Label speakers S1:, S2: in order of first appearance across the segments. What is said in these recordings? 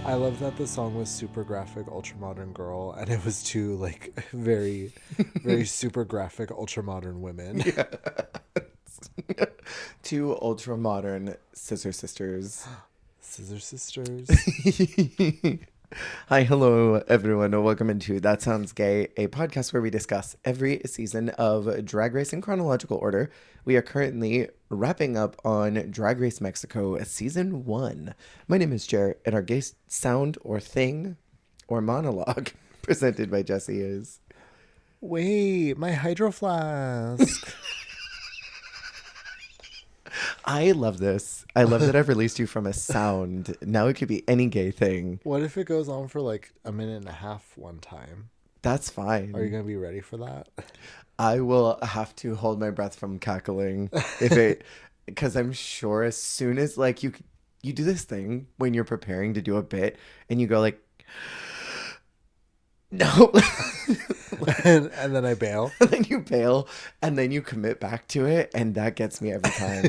S1: I love that the song was super graphic ultramodern girl, and it was two like very, very super graphic ultramodern women.
S2: Yeah. Two ultra modern scissor sisters.
S1: Scissor sisters.
S2: Hi, hello, everyone. Welcome into That Sounds Gay, a podcast where we discuss every season of Drag Race in chronological order. We are currently wrapping up on Drag Race Mexico Season 1. My name is Jer, and our gay sound or thing or monologue presented by Jesse is...
S1: Wait, my hydro flask.
S2: I love this. I love that I've released you from a sound. Now it could be any gay thing.
S1: What if it goes on for like a minute and a half one time?
S2: That's fine.
S1: Are you going to be ready for that?
S2: I will have to hold my breath from cackling if it, because I'm sure as soon as like you do this thing when you're preparing to do a bit and you go like, no.
S1: and then I bail.
S2: And then you bail and then you commit back to it. And that gets me every time.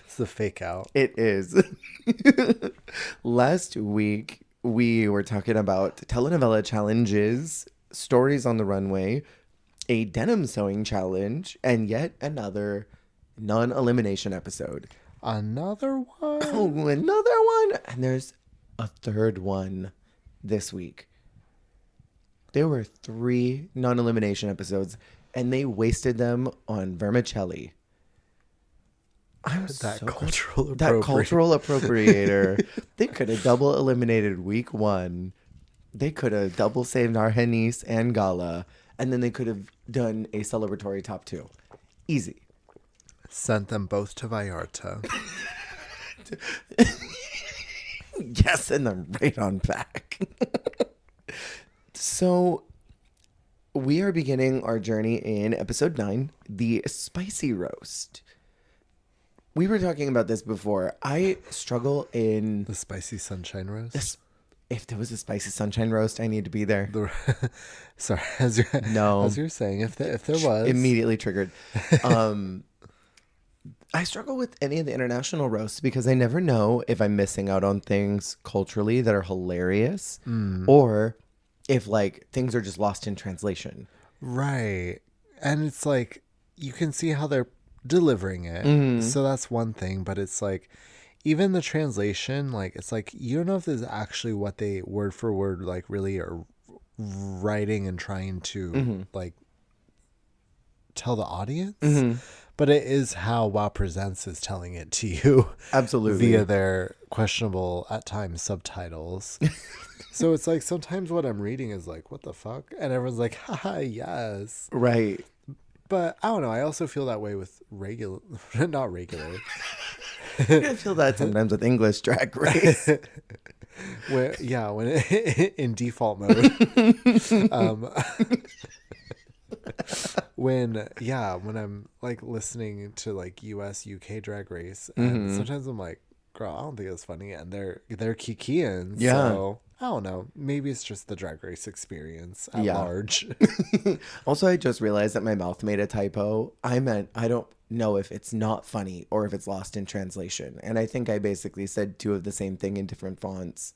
S1: It's the fake out.
S2: It is. Last week, we were talking about telenovela challenges, stories on the runway, a denim sewing challenge, and yet another non-elimination episode.
S1: Another one?
S2: Oh, another one? And there's a third one this week. There were 3 non-elimination episodes, and they wasted them on vermicelli.
S1: That
S2: cultural appropriator. They could have double eliminated week 1. They could have double saved Argenis and Gala, and then they could have done a celebratory top 2. Easy.
S1: Sent them both to Vallarta.
S2: Yes, and then right on back. So, we are beginning our journey in episode 9, the spicy roast. We were talking about this before. I struggle in...
S1: The spicy sunshine roast?
S2: If there was a spicy sunshine roast, I need to be there.
S1: Sorry, as you're saying, if there was...
S2: Immediately triggered. I struggle with any of the international roasts because I never know if I'm missing out on things culturally that are hilarious or if like things are just lost in translation.
S1: Right. And it's like, you can see how they're delivering it. So that's one thing, but it's like, even the translation, like, it's like, you don't know if this is actually what they word for word, like, really are writing and trying to, like, tell the audience. But it is how WoW Presents is telling it to you.
S2: Absolutely.
S1: Via their questionable, at times, subtitles. So it's like, sometimes what I'm reading is like, what the fuck? And everyone's like, haha, yes.
S2: Right.
S1: But I don't know. I also feel that way with not regular.
S2: I feel that sometimes with English Drag Race.
S1: when in default mode. When I'm like listening to like US UK Drag Race, and sometimes I'm like, girl, I don't think it's funny, and they're Kikians.
S2: Yeah. So
S1: I don't know. Maybe it's just the Drag Race experience at large.
S2: Also, I just realized that my mouth made a typo. I meant I don't know if it's not funny or if it's lost in translation. And I think I basically said 2 of the same thing in different fonts.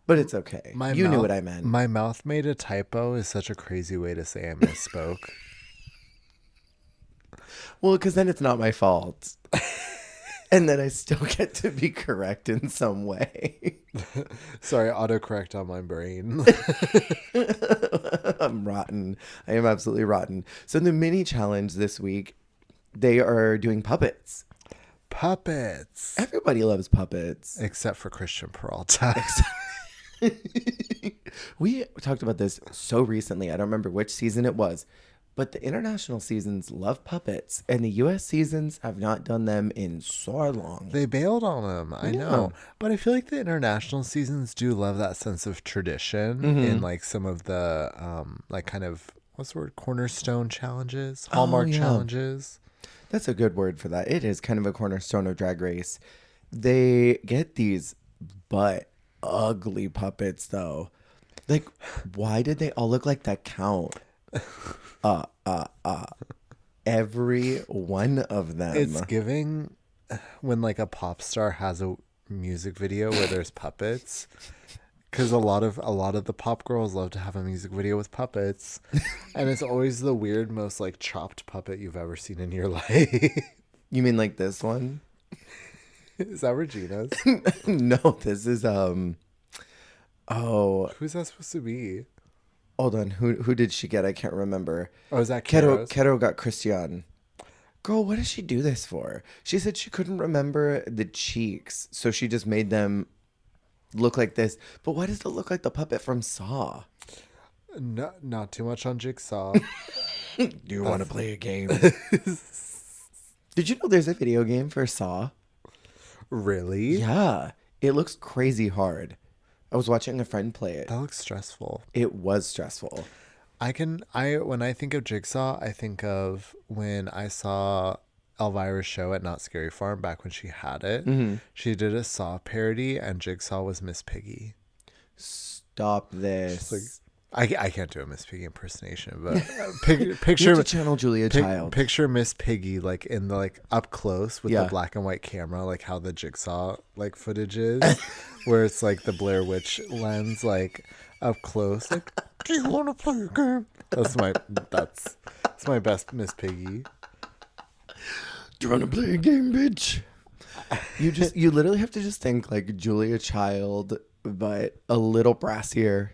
S2: But it's okay. You knew what I meant.
S1: My mouth made a typo is such a crazy way to say I misspoke.
S2: Well, because then it's not my fault. And then I still get to be correct in some way.
S1: Sorry, autocorrect on my brain.
S2: I'm rotten. I am absolutely rotten. So the mini challenge this week, they are doing puppets.
S1: Puppets.
S2: Everybody loves puppets.
S1: Except for Christian Peralta.
S2: We talked about this so recently. I don't remember which season it was. But the international seasons love puppets, and the U.S. seasons have not done them in so long.
S1: They bailed on them, I know. But I feel like the international seasons do love that sense of tradition in like some of the like kind of, what's the word, cornerstone challenges, hallmark challenges.
S2: That's a good word for that. It is kind of a cornerstone of Drag Race. They get these butt ugly puppets though. Like, why did they all look like that Count? Every one of them.
S1: It's giving when like a pop star has a music video where there's puppets. Because a lot of the pop girls love to have a music video with puppets. And it's always the weird, most like chopped puppet you've ever seen in your life.
S2: You mean like this one?
S1: Is that Regina's?
S2: No, this is
S1: Who's that supposed to be?
S2: hold on. Who did she get? I can't remember.
S1: Oh, is that
S2: Kero got Christian. Girl, what does she do this for? She said she couldn't remember the cheeks, so she just made them look like this. But why does it look like the puppet from Saw?
S1: No, not too much on Jigsaw.
S2: Do you want to play a game? Did you know there's a video game for Saw?
S1: Really?
S2: Yeah. It looks crazy hard. I was watching a friend play it.
S1: That looks stressful.
S2: It was stressful.
S1: When I think of Jigsaw, I think of when I saw Elvira's show at Not Scary Farm back when she had it. Mm-hmm. She did a Saw parody and Jigsaw was Miss Piggy.
S2: Stop this.
S1: Like, I can't do a Miss Piggy impersonation, but picture
S2: you have to channel Julia Child.
S1: Picture Miss Piggy like in the like up close with the black and white camera, like how the Jigsaw like footage is, where it's like the Blair Witch lens, like up close. Like, do you want to play a game? That's my best Miss Piggy.
S2: Do you want to play a game, bitch? You literally have to just think like Julia Child, but a little brassier.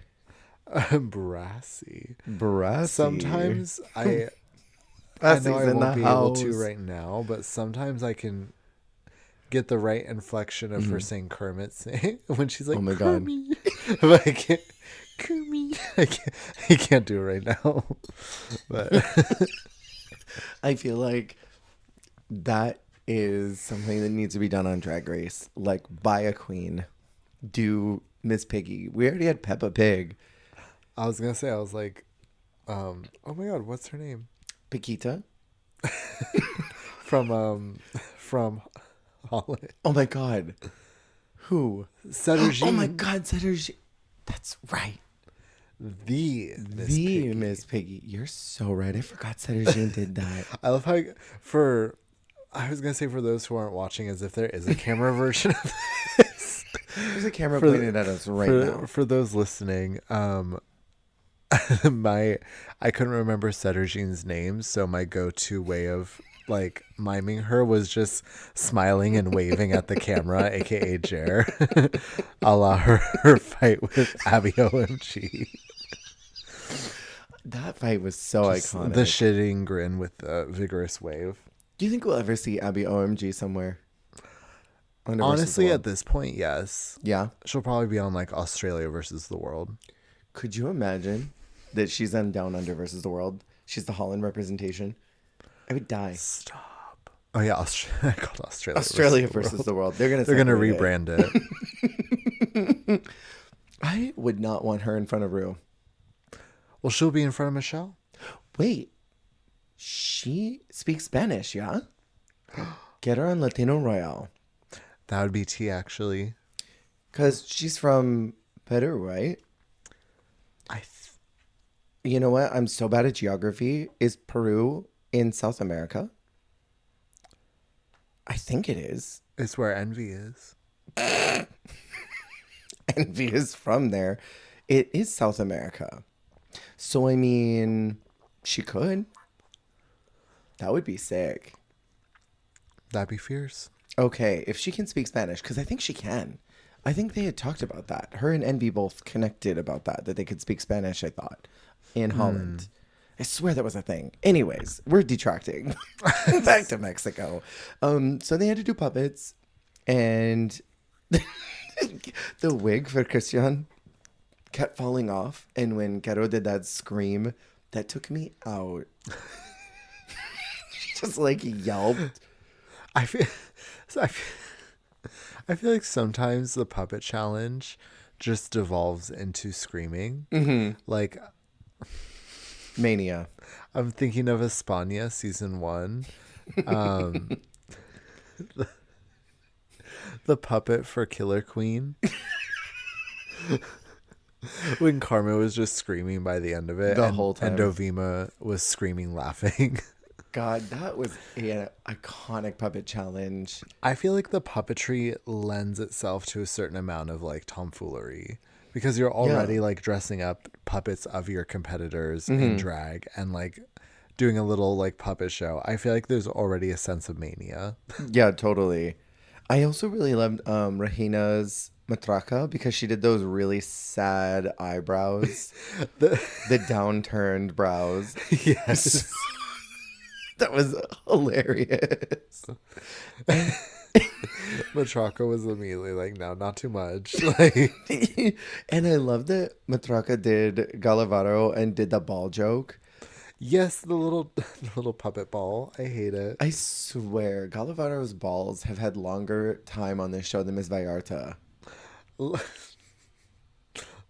S1: Brassy.
S2: Brassy
S1: Sometimes I know I won't be able to
S2: house.
S1: right now, but sometimes I can get the right inflection of her saying Kermit saying when she's like,
S2: oh my
S1: Kermit. But I can't. Kermit. I can't do it right now. But
S2: I feel like that is something that needs to be done on Drag Race. Like, buy a queen, do Miss Piggy. We already had Peppa Pig.
S1: I was gonna say, I was like, oh my god, what's her name?
S2: Paquita?
S1: from Holland.
S2: Oh my god. Who?
S1: Cedric.
S2: Oh my god, Cedric. That's right.
S1: The
S2: Miss Piggy. You're so right. I forgot Cedric did that.
S1: I love how I was gonna say for those who aren't watching, as if there is a camera version of this.
S2: There's a camera pointed at us right now.
S1: For those listening, I couldn't remember Cedric name, so my go-to way of like miming her was just smiling and waving at the camera, aka Jer, a la her fight with Abby OMG.
S2: That fight was so iconic.
S1: The shitting grin with the vigorous wave.
S2: Do you think we'll ever see Abby OMG somewhere?
S1: Honestly, at this point, yes.
S2: Yeah.
S1: She'll probably be on like Australia versus the world.
S2: Could you imagine that she's on Down Under versus the world? She's the Holland representation. I would die.
S1: Stop. Oh yeah, I called
S2: Australia versus the world. They're gonna
S1: rebrand
S2: it. I would not want her in front of Rue.
S1: Well, she'll be in front of Michelle.
S2: Wait, she speaks Spanish, yeah? Get her on Latino Royale.
S1: That would be T, actually.
S2: Because she's from Peru, right? You know what? I'm so bad at geography. Is Peru in South America? I think it is.
S1: It's where Envy is.
S2: Envy is from there. It is South America. So, I mean, she could. That would be sick.
S1: That'd be fierce.
S2: Okay, if she can speak Spanish, because I think she can. I think they had talked about that. Her and Envy both connected about that they could speak Spanish, I thought, in Holland. I swear that was a thing. Anyways, we're detracting. Back to Mexico. So they had to do puppets, and the wig for Christian kept falling off. And when Caro did that scream, that took me out. She just like yelped.
S1: I feel like sometimes the puppet challenge just devolves into screaming. Mm-hmm. Like
S2: Mania.
S1: I'm thinking of España season 1. The puppet for Killer Queen. When Carmen was just screaming by the end of it.
S2: The whole time.
S1: And Dovima was screaming, laughing.
S2: God, that was an iconic puppet challenge.
S1: I feel like the puppetry lends itself to a certain amount of like tomfoolery because you're already
S2: Yeah.
S1: like dressing up puppets of your competitors in drag and like doing a little like puppet show. I feel like there's already a sense of mania.
S2: Yeah, totally. I also really loved Rahina's matraca because she did those really sad eyebrows,
S1: The-
S2: the downturned brows.
S1: yes.
S2: That was hilarious.
S1: Matraka was immediately like, no, not too much. Like,
S2: And I love that Matraca did Galavaro and did the ball joke.
S1: yes, the little puppet ball. I hate it.
S2: I swear, Galavaro's balls have had longer time on this show than Miss Vallarta.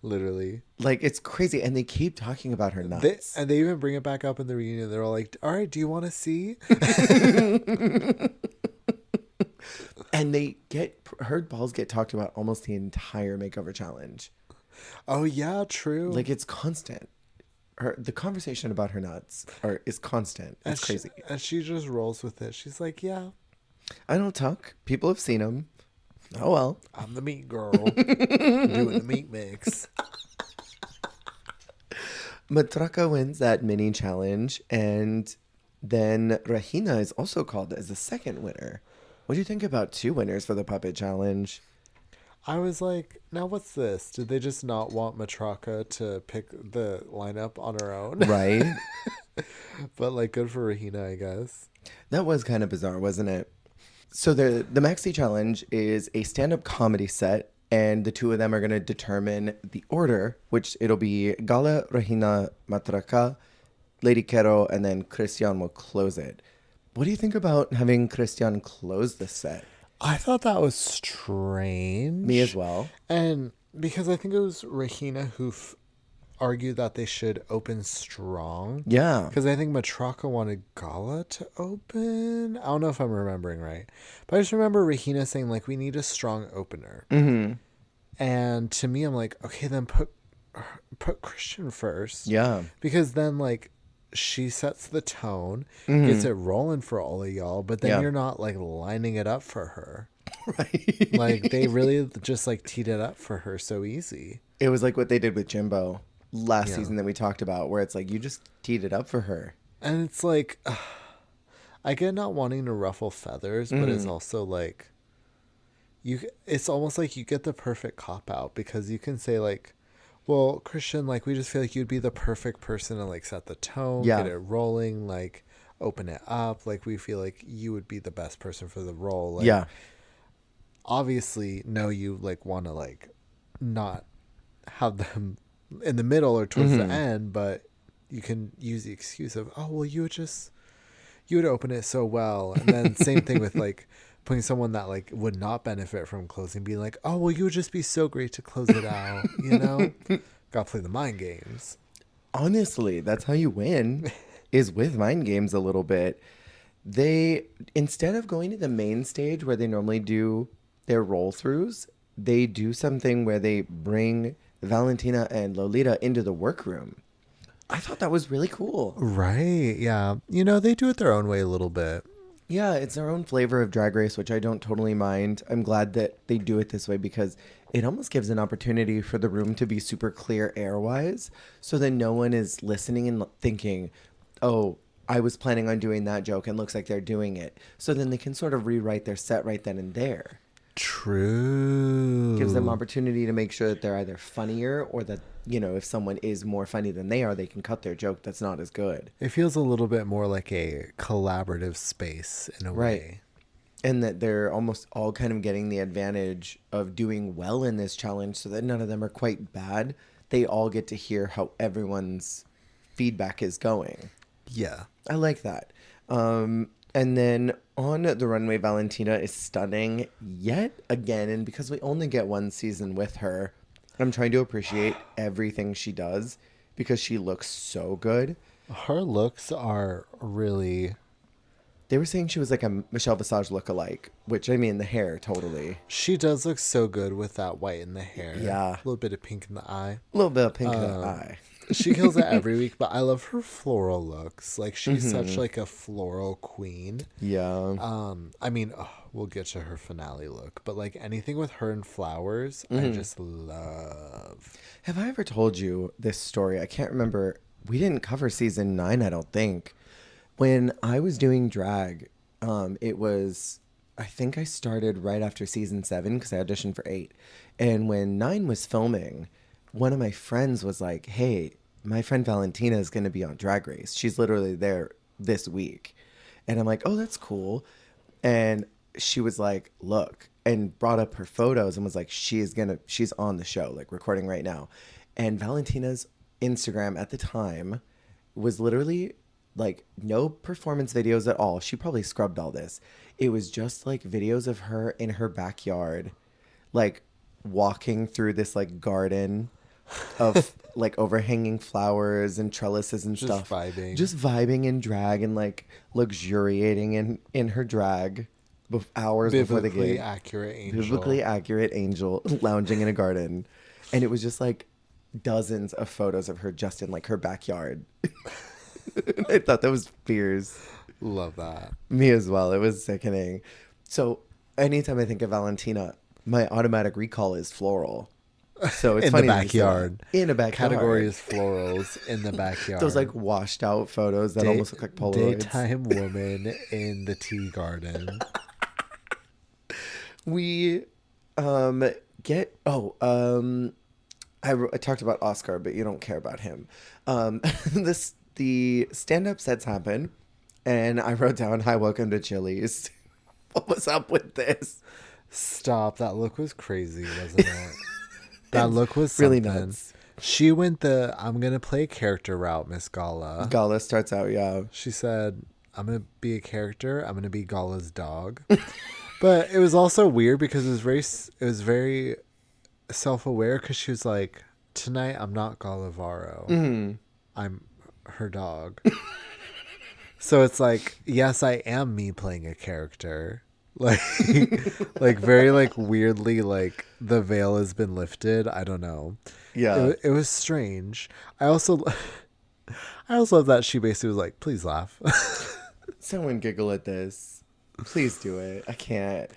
S1: Literally.
S2: Like, it's crazy. And they keep talking about her nuts.
S1: They even bring it back up in the reunion. They're all like, all right, do you want to see?
S2: And her balls get talked about almost the entire makeover challenge.
S1: Oh, yeah, true.
S2: Like, it's constant. The conversation about her nuts is constant. It's crazy.
S1: And she just rolls with it. She's like, yeah,
S2: I don't talk. People have seen them. Oh, well.
S1: I'm the meat girl doing the meat mix.
S2: Matraca wins that mini challenge, and then Rahina is also called as the second winner. What do you think about 2 winners for the puppet challenge?
S1: I was like, now what's this? Did they just not want Matraka to pick the lineup on her own?
S2: Right?
S1: But like, good for Rahina, I guess.
S2: That was kind of bizarre, wasn't it? So the Maxi Challenge is a stand-up comedy set, and the 2 of them are going to determine the order, which it'll be Gala, Rahina, Matraca, Lady Quero, and then Christian will close it. What do you think about having Christian close the set?
S1: I thought that was strange.
S2: Me as well.
S1: And because I think it was Rahina who argued that they should open strong.
S2: Yeah.
S1: Because I think Matraka wanted Gala to open. I don't know if I'm remembering right. But I just remember Rahina saying, like, we need a strong opener.
S2: Mm-hmm.
S1: And to me, I'm like, okay, then put Christian first.
S2: Yeah.
S1: Because then, like, she sets the tone, gets it rolling for all of y'all, but then you're not, like, lining it up for her.
S2: Right.
S1: Like, they really just, like, teed it up for her so easy.
S2: It was like what they did with Jimbo last season that we talked about, where it's like you just teed it up for her.
S1: And it's like, I get not wanting to ruffle feathers, but it's also like, it's almost like you get the perfect cop out because you can say like, well, Christian, like, we just feel like you'd be the perfect person to like set the tone, get it rolling, like open it up. Like, we feel like you would be the best person for the role. Like, obviously, no, you like want to like not have them in the middle or towards the end, but you can use the excuse of, oh, well, you would open it so well. And then same thing with like putting someone that like would not benefit from closing, being like, oh, well, you would just be so great to close it out, you know? Gotta play the mind games.
S2: Honestly, that's how you win, is with mind games a little bit. They, instead of going to the main stage where they normally do their roll throughs, they do something where they bring Valentina and Lolita into the workroom. I thought that was really cool.
S1: Right. Yeah. You know, they do it their own way a little bit.
S2: Yeah, it's their own flavor of Drag Race, which I don't totally mind. I'm glad that they do it this way because it almost gives an opportunity for the room to be super clear air-wise so that no one is listening and thinking, oh, I was planning on doing that joke and looks like they're doing it. So then they can sort of rewrite their set right then and there.
S1: True.
S2: Gives them opportunity to make sure that they're either funnier or that, you know, if someone is more funny than they are, they can cut their joke that's not as good.
S1: It feels a little bit more like a collaborative space in a way.
S2: And that they're almost all kind of getting the advantage of doing well in this challenge so that none of them are quite bad. They all get to hear how everyone's feedback is going.
S1: Yeah.
S2: I like that. And then on the runway, Valentina is stunning yet again. And because we only get one season with her, I'm trying to appreciate everything she does because she looks so good.
S1: Her looks are really...
S2: They were saying she was like a Michelle Visage lookalike, which, I mean, the hair, totally.
S1: She does look so good with that white in the hair.
S2: Yeah.
S1: A little bit of pink in the eye.
S2: A little bit of pink in the eye.
S1: She kills it every week, but I love her floral looks. Like she's such like a floral queen.
S2: Yeah.
S1: I mean, we'll get to her finale look, but like anything with her and flowers, I just love.
S2: Have I ever told you this story? I can't remember. We didn't cover season 9, I don't think. When I was doing drag, it was, I think I started right after season 7 because I auditioned for 8. And when 9 was filming, one of my friends was like, hey, my friend Valentina is going to be on Drag Race. She's literally there this week. And I'm like, oh, that's cool. And she was like, look, and brought up her photos and was like, she's on the show, like recording right now. And Valentina's Instagram at the time was literally like no performance videos at all. She probably scrubbed all this. It was just like videos of her in her backyard, like walking through this like garden of like overhanging flowers and trellises and stuff. Just vibing in drag and like luxuriating in her drag hours before the gig. Biblically accurate angel lounging in a garden. And it was just like dozens of photos of her just in like her backyard. I thought that was fierce.
S1: Love that.
S2: Me as well. It was sickening. So anytime I think of Valentina, my automatic recall is floral. So it's
S1: in
S2: funny
S1: the backyard.
S2: In a backyard.
S1: Category is florals in the backyard.
S2: Those like washed out photos that almost look like Polaroids.
S1: Daytime woman in the tea garden.
S2: We I talked about Oscar, but you don't care about him. The stand-up sets happen, and I wrote down, hi, welcome to Chili's. What was up with this?
S1: Stop. That look was crazy, wasn't it? That look was
S2: really
S1: something.
S2: nuts.
S1: She went the, I'm going to play character route, Miss Gala.
S2: Gala starts out, yeah.
S1: She said, I'm going to be a character. I'm going to be Gala's dog. But it was also weird because it was very self-aware because she was like, tonight I'm not Galavaro. I'm her dog. So it's like, yes, I am me playing a character. Like like very like weirdly like the veil has been lifted. I don't know.
S2: Yeah.
S1: It was strange. I also love that she basically was like, please laugh.
S2: Someone giggle at this. Please do it. I can't.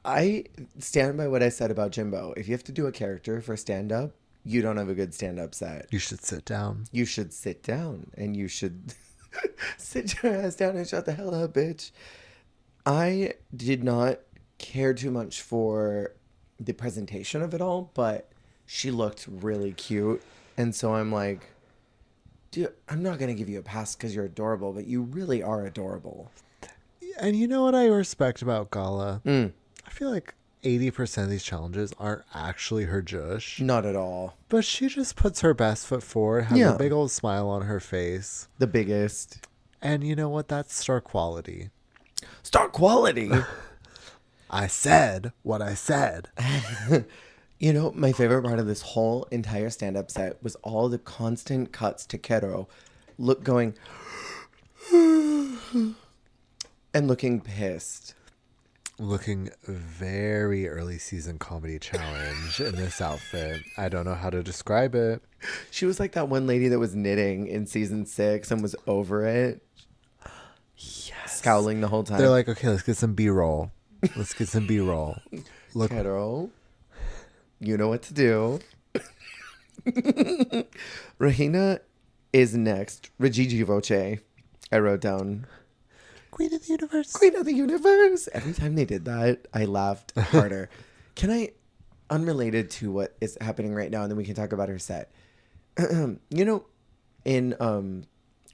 S2: I stand by what I said about Jimbo. If you have to do a character for stand-up, you don't have a good stand-up set.
S1: You should sit down.
S2: You should sit down. And you should sit your ass down and shut the hell up, bitch. I did not care too much for the presentation of it all, but she looked really cute. And so I'm like, dude, I'm not going to give you a pass because you're adorable, but you really are adorable.
S1: And you know what I respect about Gala? I feel like 80% of these challenges aren't actually her jush.
S2: Not at all.
S1: But she just puts her best foot forward, has a big old smile on her face.
S2: The biggest.
S1: And you know what? That's star quality.
S2: Star quality?
S1: I said what I said.
S2: You know, my favorite part of this whole entire stand-up set was all the constant cuts to Kero going and looking pissed.
S1: Looking very early season comedy challenge in this outfit. I don't know how to describe it.
S2: She was like that one lady that was knitting in season 6 and was over it.
S1: Yes.
S2: Scowling the whole time.
S1: They're like, okay, let's get some B-roll. Let's get some B-roll. Look,
S2: Kero, you know what to do. Regina is next. Regigi Voce. I wrote down.
S1: Queen of the Universe.
S2: Queen of the Universe. Every time they did that, I laughed harder. Can I, unrelated to what is happening right now, and then we can talk about her set. You know, in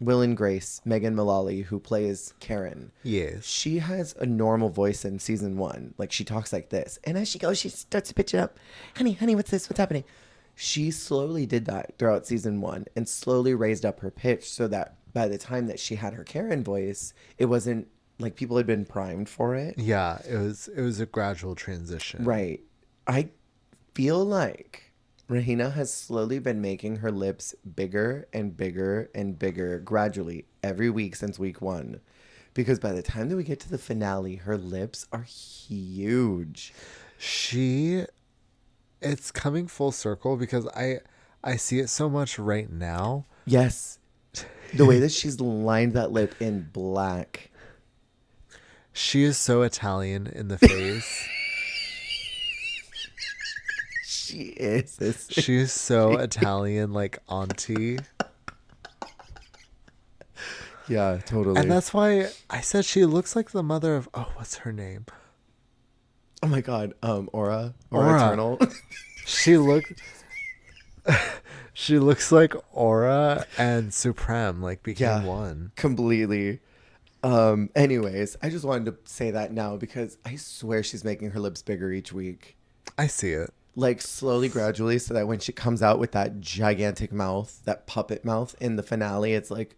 S2: Will and Grace, Megan Mullally, who plays Karen.
S1: Yes.
S2: She has a normal voice in season 1. Like, she talks like this. And as she goes, she starts to pitch it up. Honey, what's this? What's happening? She slowly did that throughout season 1 and slowly raised up her pitch so that by the time that she had her Karen voice, it wasn't like people had been primed for it.
S1: Yeah, it was a gradual transition.
S2: Right. I feel like Regina has slowly been making her lips bigger and bigger and bigger gradually every week since week 1. Because by the time that we get to the finale, her lips are huge.
S1: It's coming full circle because I I see it so much right now.
S2: Yes. The way that she's lined that lip in black.
S1: She is so Italian in the face.
S2: She is.
S1: She is so Italian, like auntie.
S2: Yeah, totally.
S1: And that's why I said she looks like the mother of, oh, what's her name?
S2: Oh my God. Aura
S1: Aura.
S2: Eternal.
S1: She looks like Aura and Supreme, like became one.
S2: Completely. Anyways, I just wanted to say that now because I swear she's making her lips bigger each week.
S1: I see it.
S2: Like slowly, gradually, so that when she comes out with that gigantic mouth, that puppet mouth in the finale, it's like,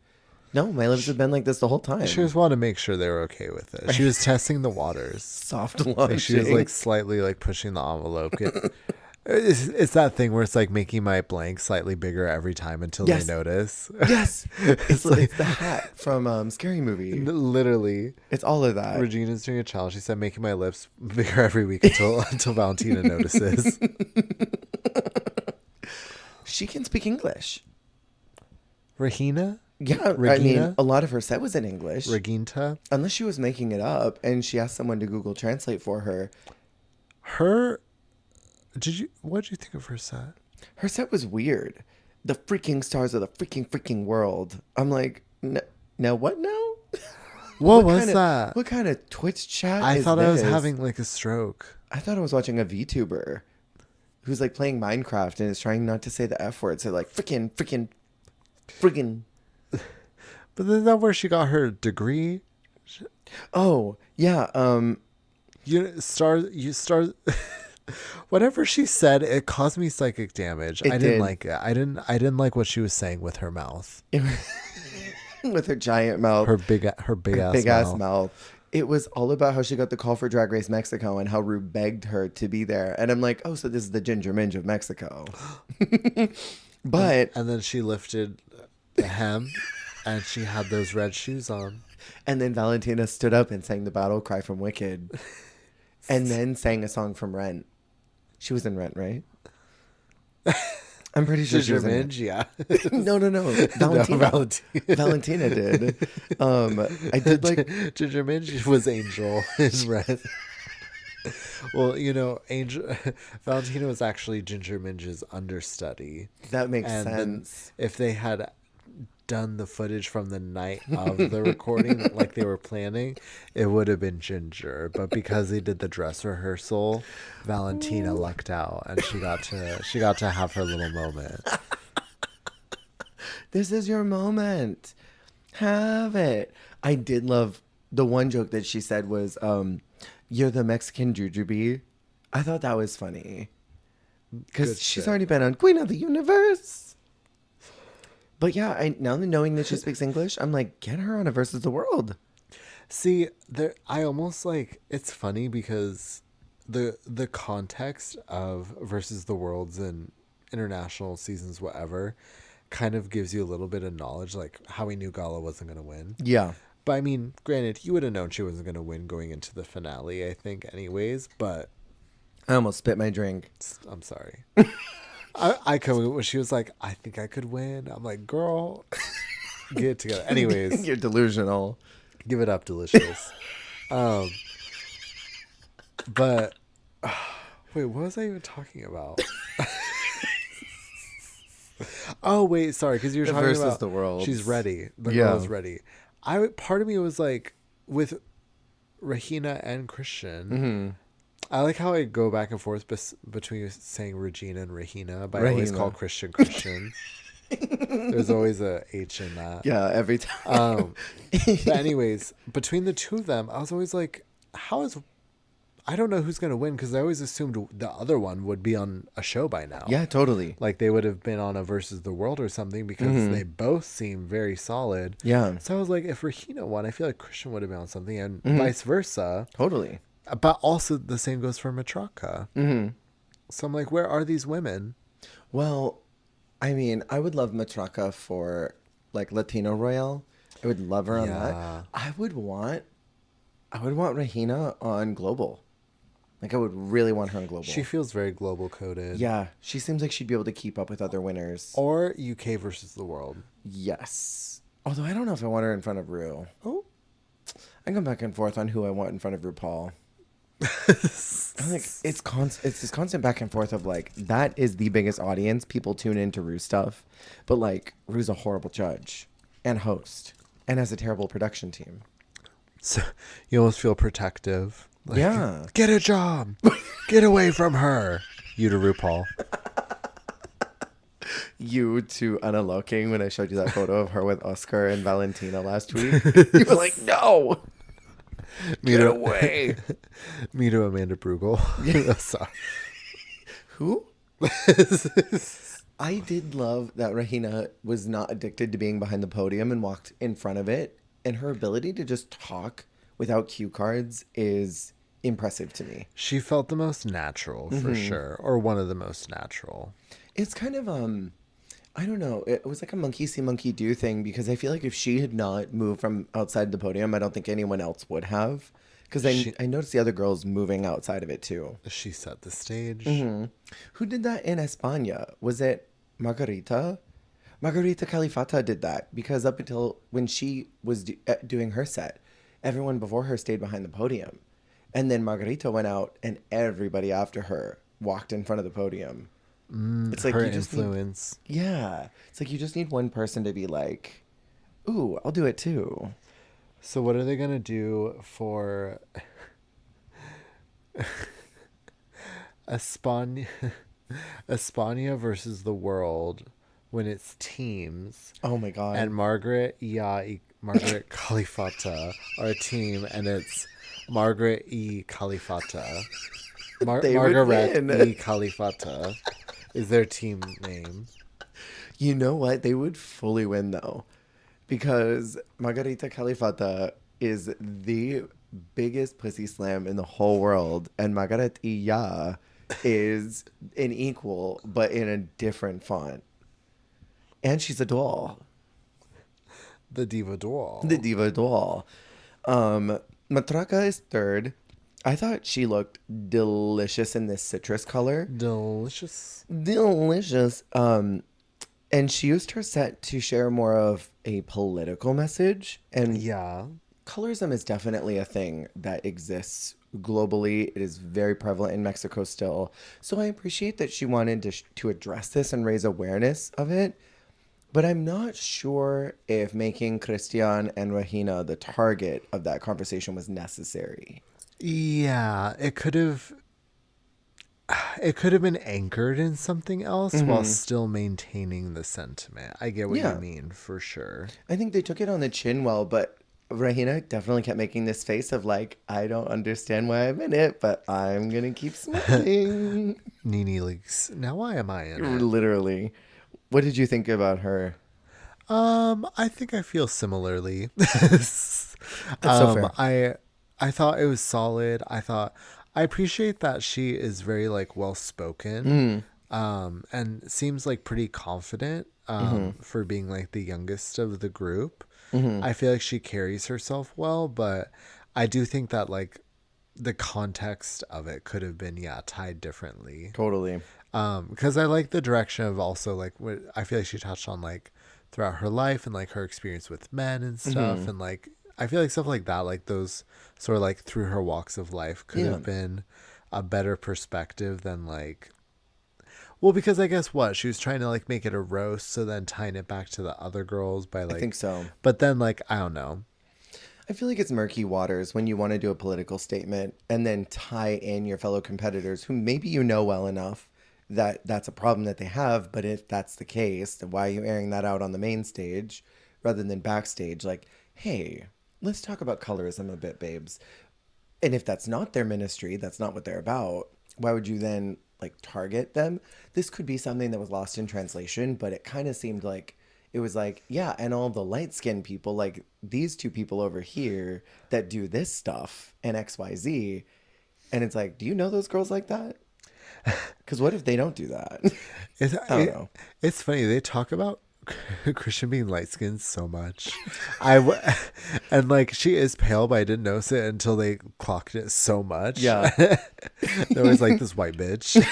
S2: no, my lips have been like this the whole time.
S1: She just wanted to make sure they were okay with it. She was testing the waters.
S2: Soft launching.
S1: Like she was like slightly like pushing the envelope. It's that thing where it's like making my blank slightly bigger every time until they notice.
S2: Yes. It's like the hat from Scary Movie.
S1: Literally.
S2: It's all of that.
S1: Regina's doing a challenge. She said making my lips bigger every week until Valentina notices.
S2: She can speak English.
S1: Regina?
S2: Yeah,
S1: Regina?
S2: I mean, a lot of her set was in English.
S1: Reginta?
S2: Unless she was making it up and she asked someone to Google Translate for her.
S1: What did you think of her set?
S2: Her set was weird. The freaking stars of the freaking world. I'm like, now what now?
S1: What was that?
S2: What kind of Twitch chat
S1: I
S2: is
S1: thought I was
S2: this?
S1: having like a stroke.
S2: I thought I was watching a VTuber who's like playing Minecraft and is trying not to say the F word. So like freaking.
S1: But isn't that where she got her degree?
S2: Oh, yeah.
S1: Whatever she said, it caused me psychic damage. I didn't like it. I didn't like what she was saying with her mouth.
S2: With her giant mouth.
S1: Her big ass
S2: mouth. It was all about how she got the call for Drag Race Mexico and how Rue begged her to be there. And I'm like, oh, so this is the Ginger Minge of Mexico. But
S1: and then she lifted the hem and she had those red shoes on.
S2: And then Valentina stood up and sang the battle cry from Wicked. And then sang a song from Rent. She was in Rent, right? I'm pretty sure she was in Rent.
S1: Yeah.
S2: No. Valentina did. I did like
S1: Ginger Minge was Angel in Rent. Well, Valentina was actually Ginger Minge's understudy.
S2: That makes sense.
S1: If they had done the footage from the night of the recording like they were planning, it would have been Ginger. But because they did the dress rehearsal, Valentina lucked out and she got to have her little moment.
S2: This is your moment. Have it. I did love the one joke that she said was, you're the Mexican Jujubee. I thought that was funny. Because she's already been on Queen of the Universe. But yeah, now knowing that she speaks English, I'm like, get her on a Versus the World.
S1: See, I almost like, it's funny because the context of Versus the Worlds and international seasons, whatever, kind of gives you a little bit of knowledge, like how we knew Gala wasn't going to win.
S2: Yeah.
S1: But I mean, granted, you would have known she wasn't going to win going into the finale, I think, anyways. But
S2: I almost spit my drink.
S1: I'm sorry. I come when she was like, I think I could win. I'm like, girl, get it together. Anyways.
S2: You're delusional.
S1: Give it up, delicious. But wait, what was I even talking about? Oh, wait, sorry, because you were talking
S2: Versus
S1: about
S2: the world.
S1: She's ready. The girl is ready. Part of me was like, with Regina and Christian,
S2: mm-hmm.
S1: I like how I go back and forth between saying Regina and Regina, but I always call Christian. There's always a H in that.
S2: Yeah, every time.
S1: But anyways, between the two of them, I was always like, I don't know who's going to win, because I always assumed the other one would be on a show by now.
S2: Yeah, totally.
S1: Like they would have been on a Versus the World or something, because they both seem very solid.
S2: Yeah.
S1: So I was like, if Regina won, I feel like Christian would have been on something, and vice versa.
S2: Totally.
S1: But also the same goes for Matraka.
S2: Mm-hmm.
S1: So I'm like, where are these women?
S2: Well, I mean, I would love Matraka for like Latino Royale. I would love her on that. I would want Regina on Global. Like, I would really want her in global.
S1: She feels very global coded.
S2: Yeah, she seems like she'd be able to keep up with other winners.
S1: Or UK versus the world.
S2: Yes. Although I don't know if I want her in front of Rue.
S1: Oh.
S2: I go back and forth on who I want in front of RuPaul. I think it's this constant back and forth of like, that is the biggest audience. People tune into Rue stuff. But like, Rue's a horrible judge and host and has a terrible production team.
S1: So you almost feel protective. Like,
S2: yeah.
S1: Get a job. Get away from her. You to RuPaul.
S2: You to Anna Locking when I showed you that photo of her with Oscar and Valentina last week. You were like, no. Get away.
S1: Me to Amanda Brugel.
S2: Yeah.
S1: Sorry.
S2: Who? I did love that Rahina was not addicted to being behind the podium and walked in front of it. And her ability to just talk without cue cards is impressive to me.
S1: She felt the most natural for sure. Or one of the most natural.
S2: It's kind of, I don't know. It was like a monkey see, monkey do thing because I feel like if she had not moved from outside the podium, I don't think anyone else would have. Because I noticed the other girls moving outside of it too.
S1: She set the stage.
S2: Who did that in España? Was it Margarita? Margarita Califata did that because up until when she was doing her set, everyone before her stayed behind the podium. And then Margarita went out and everybody after her walked in front of the podium. It's like
S1: her
S2: you just
S1: influence.
S2: It's like you just need one person to be like, ooh, I'll do it too.
S1: So what are they going to do for España versus the world when it's teams?
S2: Oh my God.
S1: And Margaret Califata are a team, and it's Margaret E. Califata. Margaret E. Califata is their team name.
S2: You know what? They would fully win though. Because Margarita Califata is the biggest pussy slam in the whole world. And Margaret Iya is an equal, but in a different font. And she's a doll.
S1: The diva doll.
S2: The diva doll. Matraka is third. I thought she looked delicious in this citrus color.
S1: Delicious.
S2: And she used her set to share more of a political message. And
S1: yeah,
S2: colorism is definitely a thing that exists globally. It is very prevalent in Mexico still. So I appreciate that she wanted to address this and raise awareness of it. But I'm not sure if making Christian and Regina the target of that conversation was necessary.
S1: Yeah, it could have been anchored in something else while still maintaining the sentiment. I get what you mean, for sure.
S2: I think they took it on the chin well, but Regina definitely kept making this face of like, I don't understand why I'm in it, but I'm going to keep smiling.
S1: Nene leaks. Now why am I in it?
S2: Literally. What did you think about her?
S1: I think I feel similarly.
S2: That's so fair.
S1: I thought it was solid. I appreciate that she is very like well spoken, and seems like pretty confident, for being like the youngest of the group. I feel like she carries herself well, but I do think that like the context of it could have been tied differently.
S2: Totally.
S1: Because I like the direction of also like what I feel like she touched on like throughout her life and like her experience with men and stuff, and like I feel like stuff like that, like those sort of like through her walks of life could have been a better perspective than like, well, because I guess she was trying to like make it a roast, so then tying it back to the other girls by like,
S2: I think so.
S1: But then like, I don't know.
S2: I feel like it's murky waters when you want to do a political statement and then tie in your fellow competitors who maybe you know well enough that that's a problem that they have. But if that's the case, then why are you airing that out on the main stage rather than backstage? Like, hey, let's talk about colorism a bit, babes. And if that's not their ministry, that's not what they're about, why would you then like target them? This could be something that was lost in translation, but it kind of seemed like it was like, yeah, and all the light-skinned people, like these two people over here that do this stuff and XYZ. And it's like, do you know those girls like that? Because what if they don't do that? I don't know.
S1: It's funny. They talk about Christian being light skinned so much. And like she is pale, but I didn't notice it until they clocked it so much.
S2: Yeah.
S1: There was like this white bitch.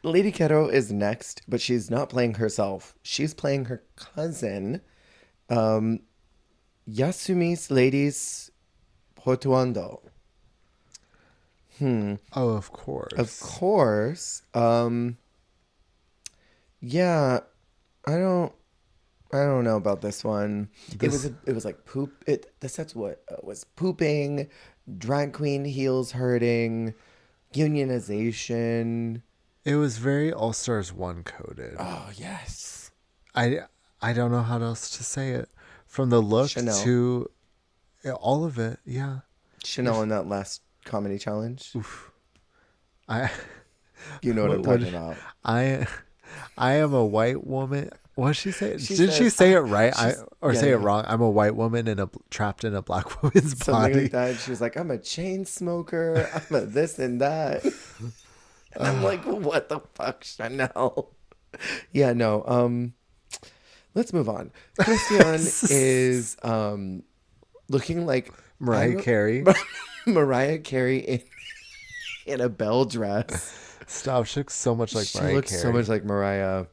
S2: Lady Keto is next, but she's not playing herself. She's playing her cousin, Yasumi's Ladies Hotuando.
S1: Oh, of course.
S2: Of course. Yeah, I don't know about this one. It was like poop. The sets was pooping, drag queen heels hurting, unionization.
S1: It was very All Stars 1 coded.
S2: Oh yes.
S1: I don't know how else to say it. From the look
S2: Chanel.
S1: to all of it, yeah.
S2: Chanel in that last comedy challenge.
S1: Oof.
S2: You know what I'm talking about.
S1: I am a white woman. What did she say?
S2: She
S1: Did she
S2: says,
S1: say it right? Say
S2: yeah.
S1: it wrong? I'm a white woman trapped in a black woman's
S2: Something
S1: body.
S2: like that. She was like, I'm a chain smoker. I'm a this and that. And I'm like, what the fuck, Chanel? Yeah, no. Let's move on. Christian is looking like
S1: Mariah Carey.
S2: Mariah Carey in a bell dress.
S1: Stop. She looks so much like Mariah Carey.
S2: She looks so much like Mariah.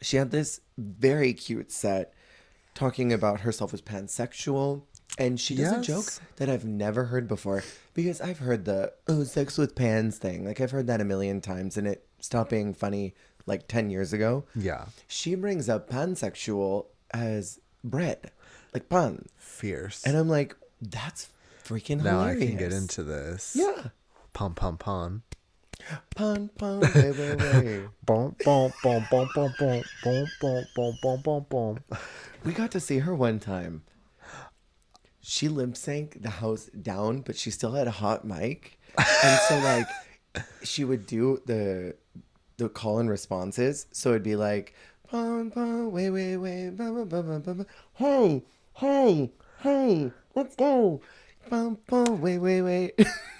S2: She had this very cute set talking about herself as pansexual. And she does a joke that I've never heard before, because I've heard the sex with pans thing. Like, I've heard that a million times and it stopped being funny like 10 years ago.
S1: Yeah.
S2: She brings up pansexual as bread, like pan.
S1: Fierce.
S2: And I'm like, that's freaking
S1: now
S2: hilarious.
S1: I can get into this.
S2: Yeah.
S1: Pom pom pom.
S2: Pon, pon, way, way, way.
S1: Boom, boom, boom, boom, boom, boom, boom, boom, boom, boom, boom, boom.
S2: We got to see her one time. She lip synced the house down, but she still had a hot mic. And so, like, she would do the call and responses. So it'd be like, pon, pon, way, way, way, ba, ba, ba, ba, ba, ba. Hey, hey, hey, let's go. Pon, pon, way, way, way.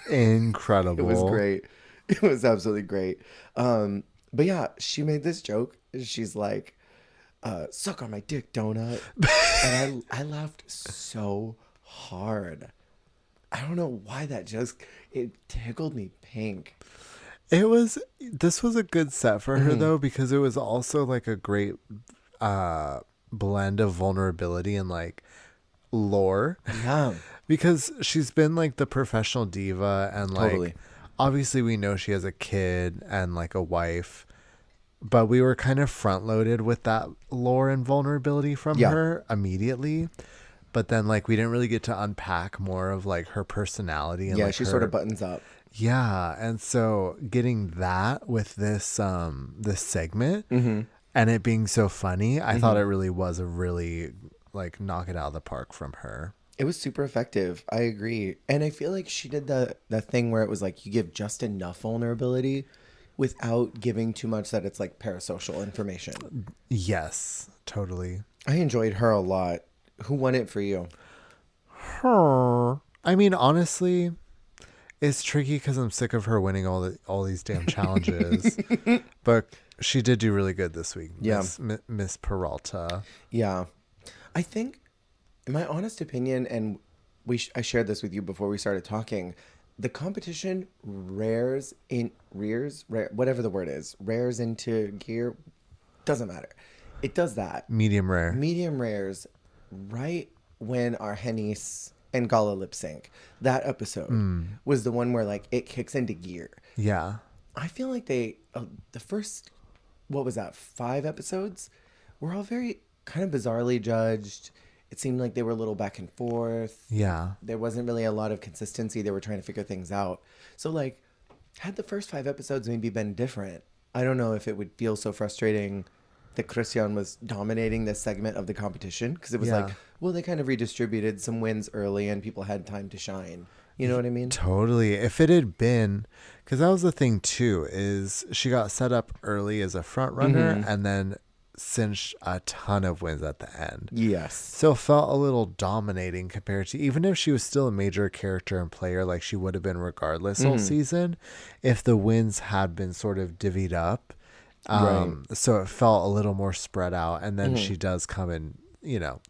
S1: Incredible.
S2: It was great. It was absolutely great. But yeah, she made this joke. She's like, suck on my dick, donut. And I laughed so hard. I don't know why it tickled me pink.
S1: This was a good set for her though, because it was also like a great blend of vulnerability and like lore.
S2: Yeah.
S1: Because she's been like the professional diva and like
S2: Totally.
S1: Obviously we know she has a kid and like a wife, but we were kind of front loaded with that lore and vulnerability from her immediately. But then like we didn't really get to unpack more of like her personality and like
S2: she sort of buttons up.
S1: Yeah, and so getting that with this this segment and it being so funny, I thought it really was a really like knock it out of the park from her.
S2: It was super effective. I agree. And I feel like she did the thing where it was like you give just enough vulnerability without giving too much that it's like parasocial information.
S1: Yes, totally.
S2: I enjoyed her a lot. Who won it for you?
S1: Her. I mean, honestly, it's tricky because I'm sick of her winning all these damn challenges. But she did do really good this week.
S2: Yeah.
S1: Miss Peralta.
S2: Yeah. I think, in my honest opinion, and I shared this with you before we started talking, the competition rears whatever the word is, rares into gear, doesn't matter. It does that.
S1: Medium rare.
S2: Medium rares right when our Hennies and Gala lip sync. That episode was the one where like it kicks into gear.
S1: Yeah.
S2: I feel like the first, what was that, 5 episodes were all very kind of bizarrely judged. It seemed like they were a little back and forth.
S1: Yeah.
S2: There wasn't really a lot of consistency. They were trying to figure things out. So like, had the first 5 episodes maybe been different, I don't know if it would feel so frustrating that Christian was dominating this segment of the competition, because it was like, well, they kind of redistributed some wins early and people had time to shine. You know what I mean?
S1: Totally. If it had been, because that was the thing too, is she got set up early as a front runner and then cinched a ton of wins at the end.
S2: Yes.
S1: So it felt a little dominating compared to, even if she was still a major character and player like she would have been regardless all season, if the wins had been sort of divvied up,
S2: Right.
S1: So it felt a little more spread out. And then she does come and,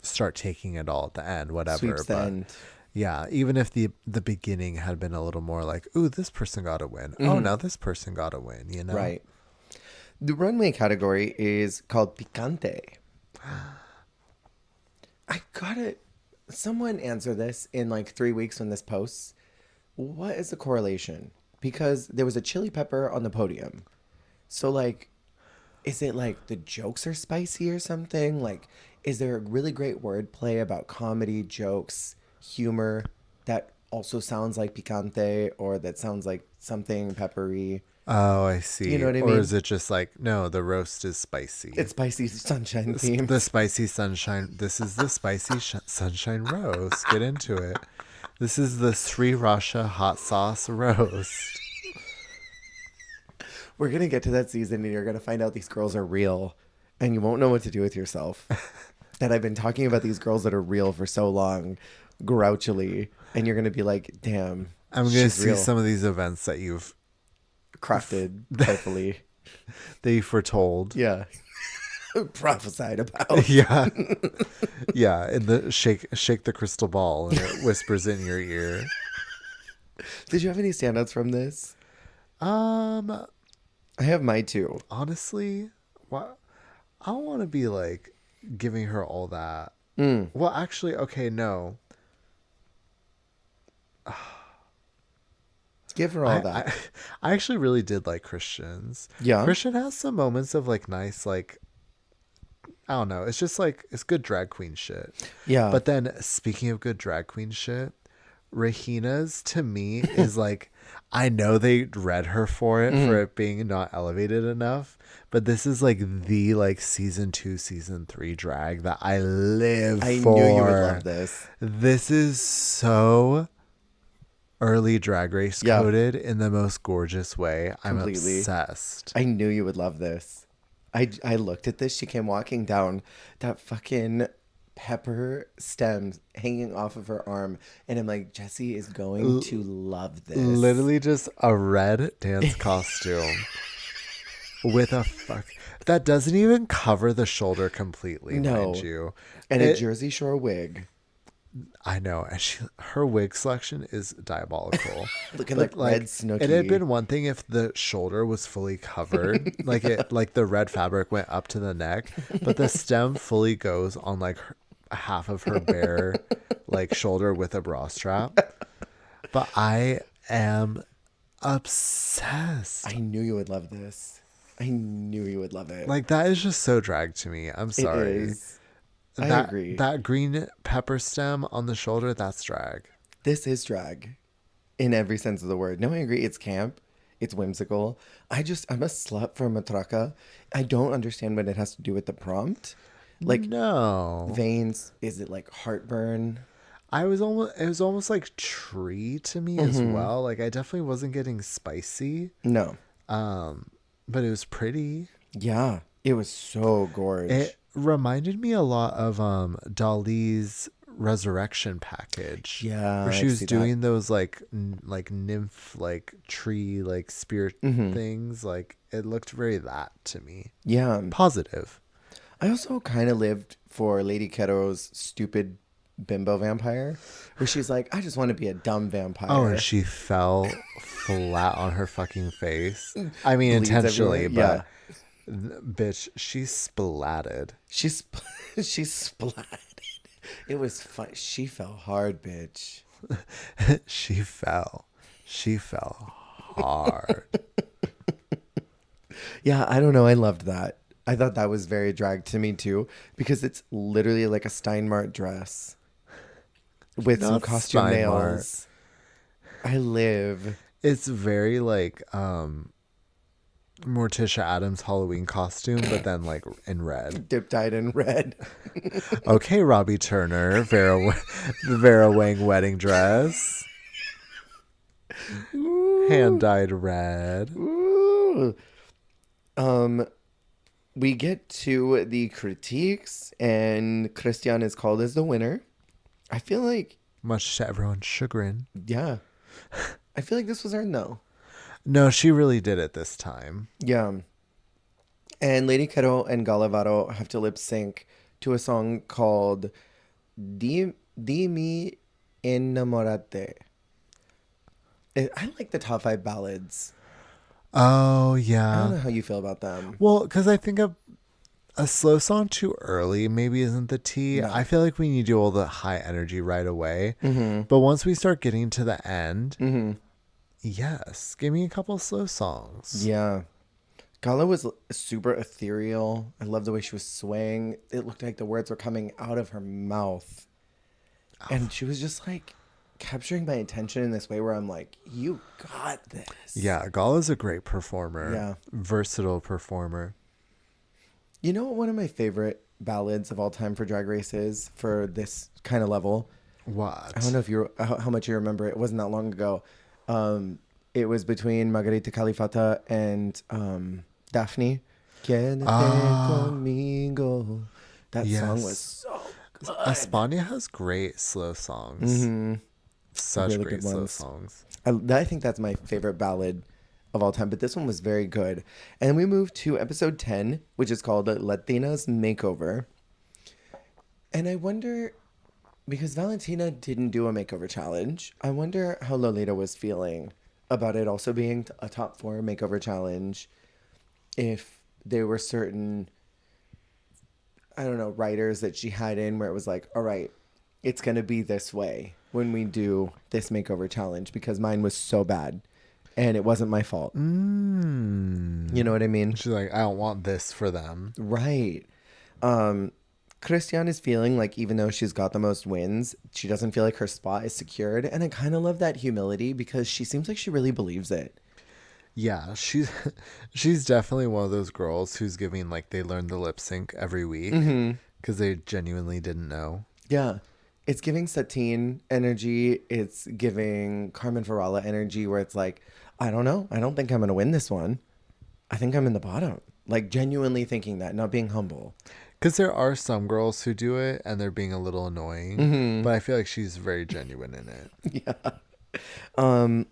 S1: start taking it all at the end, whatever.
S2: Sweeps the
S1: But
S2: end.
S1: yeah, even if the beginning had been a little more like, ooh, this person got a win. Oh, now this person got a win,
S2: Right. The runway category is called picante. I gotta, someone answer this in like 3 weeks when this posts. What is the correlation? Because there was a chili pepper on the podium. So like, is it like the jokes are spicy or something? Like, is there a really great wordplay about comedy, jokes, humor that also sounds like picante or that sounds like something peppery?
S1: Oh, I see.
S2: You know what I
S1: Or
S2: mean?
S1: is it just like, no, the roast is spicy?
S2: It's spicy sunshine theme.
S1: The spicy sunshine. This is the spicy sunshine roast. Get into it. This is the Sri Rasha hot sauce roast.
S2: We're going to get to that season and you're going to find out these girls are real and you won't know what to do with yourself. That I've been talking about these girls that are real for so long, grouchily, and you're going to be like, damn.
S1: I'm going to see some of these events that you've
S2: crafted carefully.
S1: That you foretold.
S2: Yeah. Prophesied about.
S1: Yeah. Yeah. And the shake the crystal ball and it whispers in your ear.
S2: Did you have any standouts from this? I have my two.
S1: Honestly, I don't want to be like giving her all that. Well, actually, okay, no.
S2: Give her all that.
S1: I actually really did like Christian's.
S2: Yeah.
S1: Christian has some moments of like nice, like, I don't know. It's just like, it's good drag queen shit.
S2: Yeah.
S1: But then speaking of good drag queen shit, Regina's to me is like, I know they read her for it being not elevated enough, but this is like the like season 2, season 3 drag that I live for.
S2: I knew you would love this.
S1: This is so early Drag Race coded in the most gorgeous way.
S2: Completely.
S1: I'm obsessed.
S2: I knew you would love this. I looked at this. She came walking down that fucking pepper stem hanging off of her arm, and I'm like, Jessie is going to love this.
S1: Literally just a red dance costume with a that doesn't even cover the shoulder completely, mind you,
S2: and a Jersey Shore wig.
S1: I know, and her wig selection is diabolical.
S2: Looking like red Snooki.
S1: It had been one thing if the shoulder was fully covered, like the red fabric went up to the neck, but the stem fully goes on like half of her bare like shoulder with a bra strap. But I am obsessed.
S2: I knew you would love this. I knew you would love it.
S1: Like, that is just so drag to me. I'm sorry.
S2: It is. I agree.
S1: That green pepper stem on the shoulder, that's drag.
S2: This is drag in every sense of the word. No, I agree. It's camp. It's whimsical. I'm a slut for matraca. I don't understand what it has to do with the prompt. Like,
S1: no
S2: veins. Is it like heartburn?
S1: It was almost like tree to me as well. Like, I definitely wasn't getting spicy.
S2: No.
S1: But it was pretty.
S2: Yeah. It was so gorgeous.
S1: It reminded me a lot of Dali's Resurrection package.
S2: Yeah.
S1: Where she was doing those like nymph, like tree, like spirit things. Like, it looked very that to me.
S2: Yeah.
S1: Positive.
S2: I also kind of lived for Lady Keto's stupid bimbo vampire, where she's like, I just want to be a dumb vampire.
S1: Oh, and she fell flat on her fucking face. I mean, intentionally, but bitch, she splatted.
S2: She splatted. It was fun. She fell hard, bitch.
S1: She fell hard.
S2: Yeah, I don't know. I loved that. I thought that was very drag to me too, because it's literally like a Steinmart dress with some costume nails. I live.
S1: It's very like Morticia Adams Halloween costume, but then like in red.
S2: Dip dyed in red.
S1: Okay, Robbie Turner, Vera Wang wedding dress. Hand dyed red.
S2: Ooh. We get to the critiques, and Christian is called as the winner. I feel like,
S1: much to everyone's chagrin.
S2: Yeah. I feel like this was earned though.
S1: No, she really did it this time.
S2: Yeah. And Lady Kero and Galavaro have to lip sync to a song called Di Mi Innamorate. I like the top 5 ballads.
S1: Oh,
S2: I don't
S1: yeah.
S2: know how you feel about them.
S1: Well, because I think a slow song too early maybe isn't the tea.
S2: No.
S1: I feel like we need to do all the high energy right away.
S2: Mm-hmm.
S1: But once we start getting to the end,
S2: Mm-hmm.
S1: yes, give me a couple slow songs.
S2: Yeah. Gala was super ethereal. I love the way she was swaying. It looked like the words were coming out of her mouth. And she was just like capturing my attention in this way where I'm like, you got this.
S1: Yeah, Gala's a great performer.
S2: Yeah.
S1: Versatile performer.
S2: You know what one of my favorite ballads of all time for Drag Race is for this kind of level?
S1: What?
S2: I don't know if you how much you remember. It wasn't that long ago. It was between Margarita Califata and Daphne. Quédate conmigo. That song was so good.
S1: España has great slow songs.
S2: Mm-hmm.
S1: Such
S2: Really
S1: great
S2: good
S1: slow
S2: ones.
S1: songs.
S2: I think that's my favorite ballad of all time, but this one was very good. And we moved to episode 10, which is called Latina's Makeover. And I wonder, because Valentina didn't do a makeover challenge, I wonder how Lolita was feeling about it also being a top 4 makeover challenge. If there were certain, I don't know, writers that she had in where it was like, all right, it's going to be this way when we do this makeover challenge because mine was so bad and it wasn't my fault. You know what I mean?
S1: She's like, I don't want this for them.
S2: Right. Christian is feeling like even though she's got the most wins, she doesn't feel like her spot is secured. And I kind of love that humility because she seems like she really believes it.
S1: Yeah, she's definitely one of those girls who's giving like they learn the lip sync every week because they genuinely didn't know.
S2: Yeah. It's giving Satine energy. It's giving Carmen Farala energy where it's like, I don't know. I don't think I'm going to win this one. I think I'm in the bottom. Like genuinely thinking that, not being humble.
S1: Because there are some girls who do it and they're being a little annoying, but I feel like she's very genuine in it.
S2: Yeah.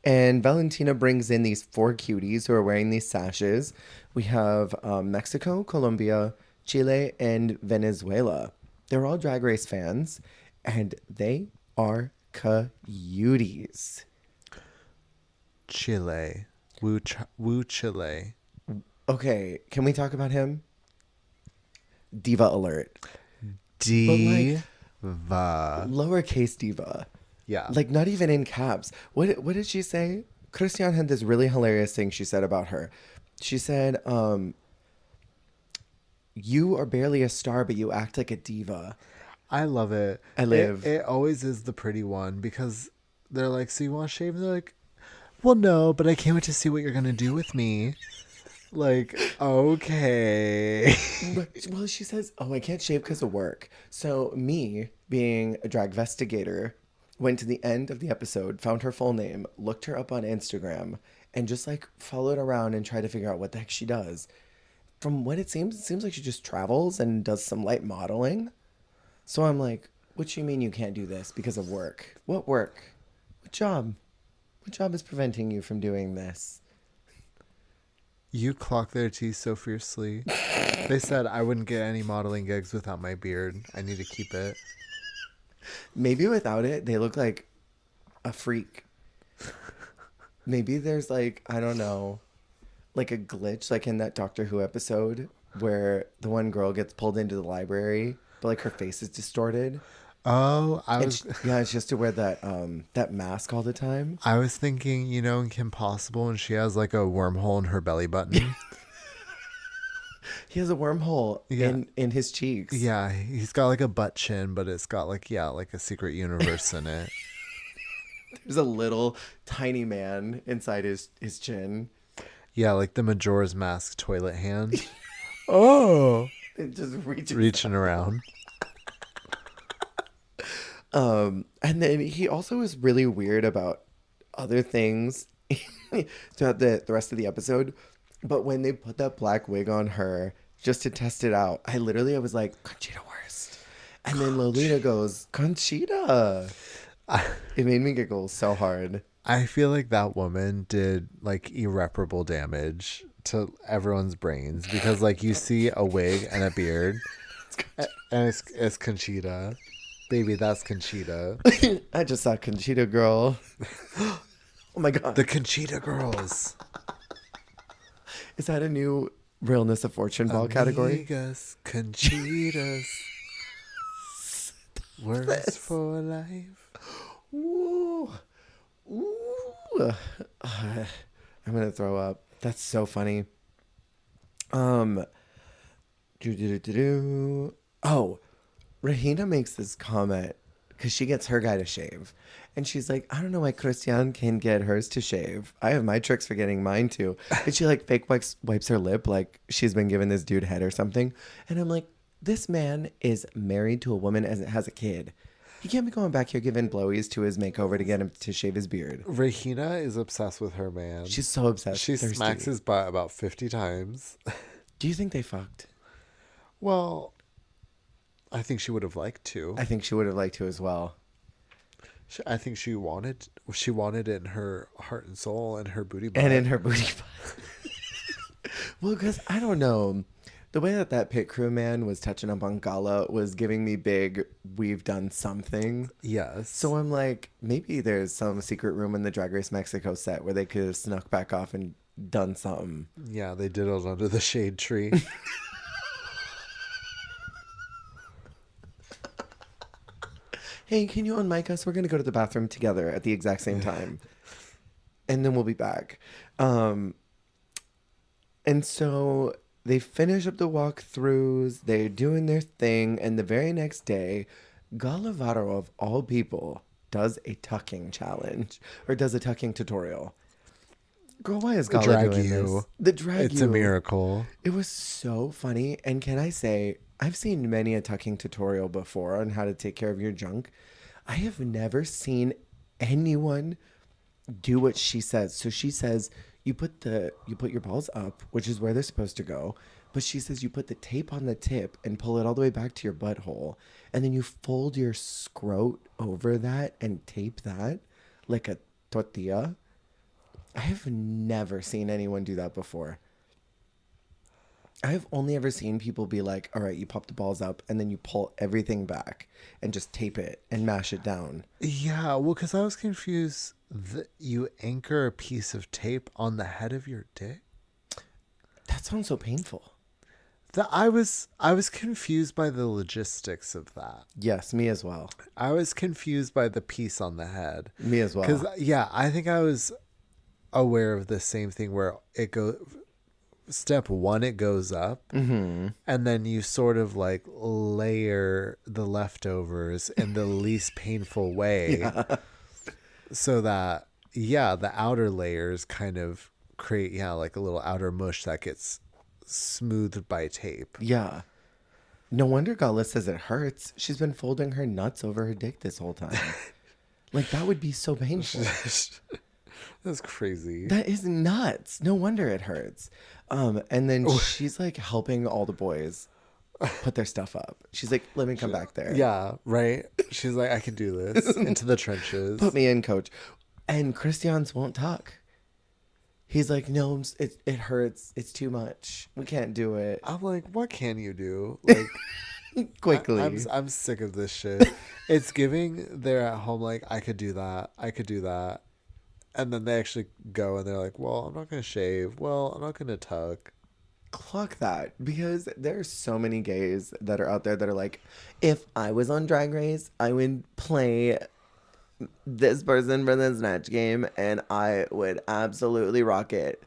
S2: And Valentina brings in these 4 cuties who are wearing these sashes. We have Mexico, Colombia, Chile, and Venezuela. They're all Drag Race fans, and they are cuties.
S1: Chile. Woo Chile.
S2: Okay, can we talk about him? Diva alert.
S1: Diva.
S2: Lowercase diva.
S1: Yeah.
S2: Like not even in caps. What did she say? Christian had this really hilarious thing she said about her. She said, you are barely a star, but you act like a diva.
S1: I love it.
S2: I live.
S1: It always is the pretty one because they're like, so you want to shave? And they're like, well, no, but I can't wait to see what you're going to do with me. Like, okay.
S2: Well, she says, oh, I can't shave because of work. So me, being a drag investigator, went to the end of the episode, found her full name, looked her up on Instagram, and just like followed around and tried to figure out what the heck she does. From what it seems like she just travels and does some light modeling. So I'm like, what do you mean you can't do this because of work? What work? What job? What job is preventing you from doing this?
S1: You clock their teeth so fiercely. They said I wouldn't get any modeling gigs without my beard. I need to keep it.
S2: Maybe without it, they look like a freak. Maybe there's like, I don't know, like a glitch, like in that Doctor Who episode where the one girl gets pulled into the library, but like her face is distorted.
S1: Oh,
S2: Yeah, she has to wear that mask all the time.
S1: I was thinking, you know, in Kim Possible, and she has like a wormhole in her belly button.
S2: He has a wormhole in his cheeks.
S1: Yeah, he's got like a butt chin, but it's got like a secret universe in it.
S2: There's a little tiny man inside his chin.
S1: Yeah, like the Majora's Mask toilet hand. Oh,
S2: It just
S1: reaching around.
S2: And then he also is really weird about other things throughout the rest of the episode. But when they put that black wig on her just to test it out, I was like, Conchita worst. And then Lolita goes, Conchita. It made me giggle so hard.
S1: I feel like that woman did like irreparable damage to everyone's brains because like you see a wig and a beard and it's Conchita. Baby, that's Conchita.
S2: I just saw Conchita Girl. Oh my God.
S1: The Conchita Girls.
S2: Is that a new Realness of Fortune ball category?
S1: Amigas, Conchitas. Words for life.
S2: Ooh. Ooh. I'm going to throw up. That's so funny. Oh, Rahina makes this comment because she gets her guy to shave. And she's like, I don't know why Christian can get hers to shave. I have my tricks for getting mine too. And she like fake wipes her lip like she's been giving this dude head or something. And I'm like, this man is married to a woman and has a kid. He can't be going back here giving blowies to his makeover to get him to shave his beard.
S1: Rahina is obsessed with her man.
S2: She's so obsessed.
S1: She smacks his butt about 50 times.
S2: Do you think they fucked?
S1: Well, I think she would have liked to.
S2: I think she would have liked to as well.
S1: I think she wanted it in her heart and soul and her booty butt.
S2: And in her booty butt. Well, because I don't know. The way that pit crew man was touching up on Gala was giving me big, we've done something.
S1: Yes.
S2: So I'm like, maybe there's some secret room in the Drag Race Mexico set where they could have snuck back off and done something.
S1: Yeah, they did it under the shade tree.
S2: Hey, can you unmic us? We're going to go to the bathroom together at the exact same time. And then we'll be back. And so they finish up the walkthroughs. They're doing their thing. And the very next day, Galavaro, of all people, does a tucking challenge. Or does a tucking tutorial. Girl, why is Gala doing this? The drag you.
S1: It's a miracle.
S2: It was so funny. And can I say, I've seen many a tucking tutorial before on how to take care of your junk. I have never seen anyone do what she says. So she says you put your balls up, which is where they're supposed to go. But she says you put the tape on the tip and pull it all the way back to your butthole. And then you fold your scrot over that and tape that like a tortilla. I have never seen anyone do that before. I've only ever seen people be like, all right, you pop the balls up and then you pull everything back and just tape it and mash it down.
S1: Yeah, well, because I was confused that you anchor a piece of tape on the head of your dick.
S2: That sounds so painful.
S1: I was confused by the logistics of that.
S2: Yes, me as well.
S1: I was confused by the piece on the head.
S2: Me as well.
S1: Because, yeah, I think I was aware of the same thing where it goes... Step one, it goes up, and then you sort of like layer the leftovers in the least painful way, so that the outer layers kind of create like a little outer mush that gets smoothed by tape.
S2: Yeah. No wonder Gala says it hurts. She's been folding her nuts over her dick this whole time. Like that would be so painful.
S1: That's crazy.
S2: That is nuts. No wonder it hurts. And then she's like helping all the boys put their stuff up. She's like, let me come back there.
S1: Yeah, right. She's like, I can do this. Into the trenches.
S2: Put me in, coach. And Christian's won't talk. He's like, no, it hurts. It's too much. We can't do it.
S1: I'm like, what can you do? Like,
S2: quickly.
S1: I'm sick of this shit. It's giving they're at home like, I could do that. I could do that. And then they actually go and they're like, well, I'm not going to shave. Well, I'm not going to tuck.
S2: Clock that. Because there are so many gays that are out there that are like, if I was on Drag Race, I would play this person for the Snatch Game and I would absolutely rock it.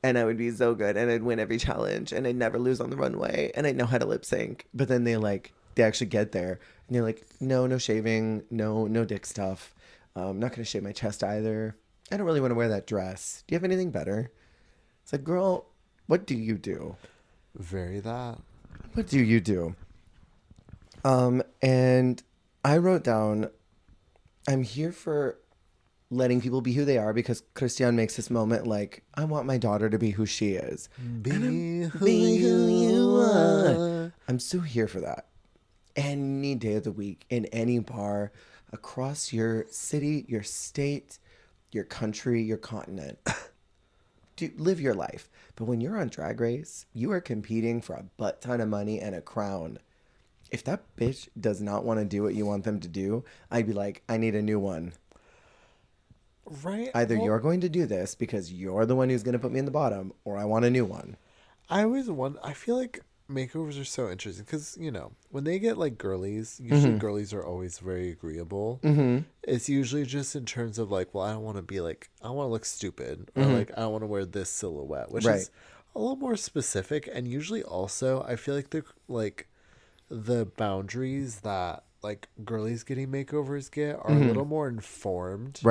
S2: And I would be so good. And I'd win every challenge. And I'd never lose on the runway. And I'd know how to lip sync. But then they actually get there. And they're like, no shaving. No dick stuff. I'm not going to shave my chest either. I don't really want to wear that dress. Do you have anything better? It's like, girl, what do you do?
S1: Very that.
S2: What do you do? And I wrote down, I'm here for letting people be who they are because Christian makes this moment like, I want my daughter to be who she is.
S1: Be who you are.
S2: I'm so here for that. Any day of the week, in any bar, across your city, your state, your country, your continent. live your life. But when you're on Drag Race, you are competing for a butt ton of money and a crown. If that bitch does not want to do what you want them to do, I'd be like, I need a new one.
S1: Right.
S2: Either you're going to do this because you're the one who's going to put me in the bottom, or I want a new one.
S1: I always wonder, I feel like makeovers are so interesting because, you know, when they get like girlies, usually girlies are always very agreeable. It's usually just in terms of like, well, I don't want to be like, I want to look stupid, or like, I don't want to wear this silhouette, which is a little more specific. And usually also, I feel like they're like the boundaries that like girlies getting makeovers get are a little more informed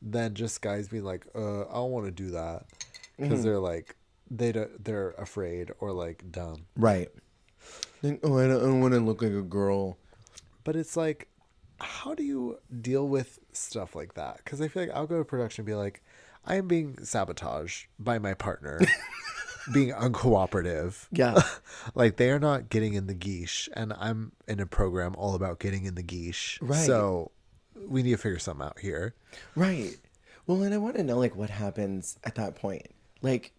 S1: than just guys being like, I don't want to do that, because they're like, they're afraid or like dumb.
S2: Right. Like, oh, I don't want to look like a girl.
S1: But it's like, how do you deal with stuff like that? Because I feel like I'll go to production and be like, I am being sabotaged by my partner, being uncooperative.
S2: Yeah.
S1: Like they are not getting in the geesh, and I'm in a program all about getting in the geesh.
S2: Right.
S1: So we need to figure something out here.
S2: Right. Well, and I want to know like what happens at that point. Like,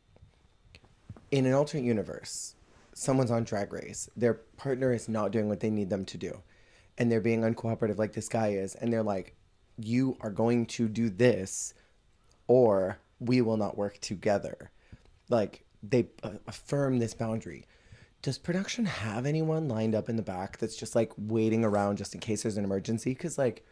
S2: in an alternate universe, someone's on Drag Race. Their partner is not doing what they need them to do. And they're being uncooperative like this guy is. And they're like, you are going to do this or we will not work together. Like, they affirm this boundary. Does production have anyone lined up in the back that's just like waiting around just in case there's an emergency? Because like,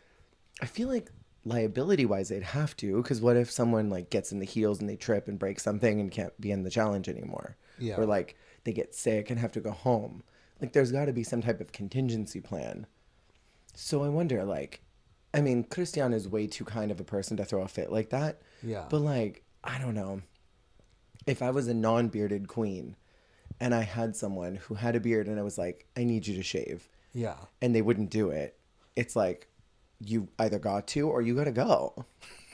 S2: I feel like liability-wise, they'd have to, because what if someone like gets in the heels and they trip and break something and can't be in the challenge anymore?
S1: Yeah.
S2: Or like they get sick and have to go home. Like there's got to be some type of contingency plan. So I wonder, like, I mean, Christian is way too kind of a person to throw a fit like that.
S1: Yeah.
S2: But like, I don't know. If I was a non-bearded queen and I had someone who had a beard and I was like, I need you to shave.
S1: Yeah.
S2: And they wouldn't do it. It's like, you either got to or you got to go.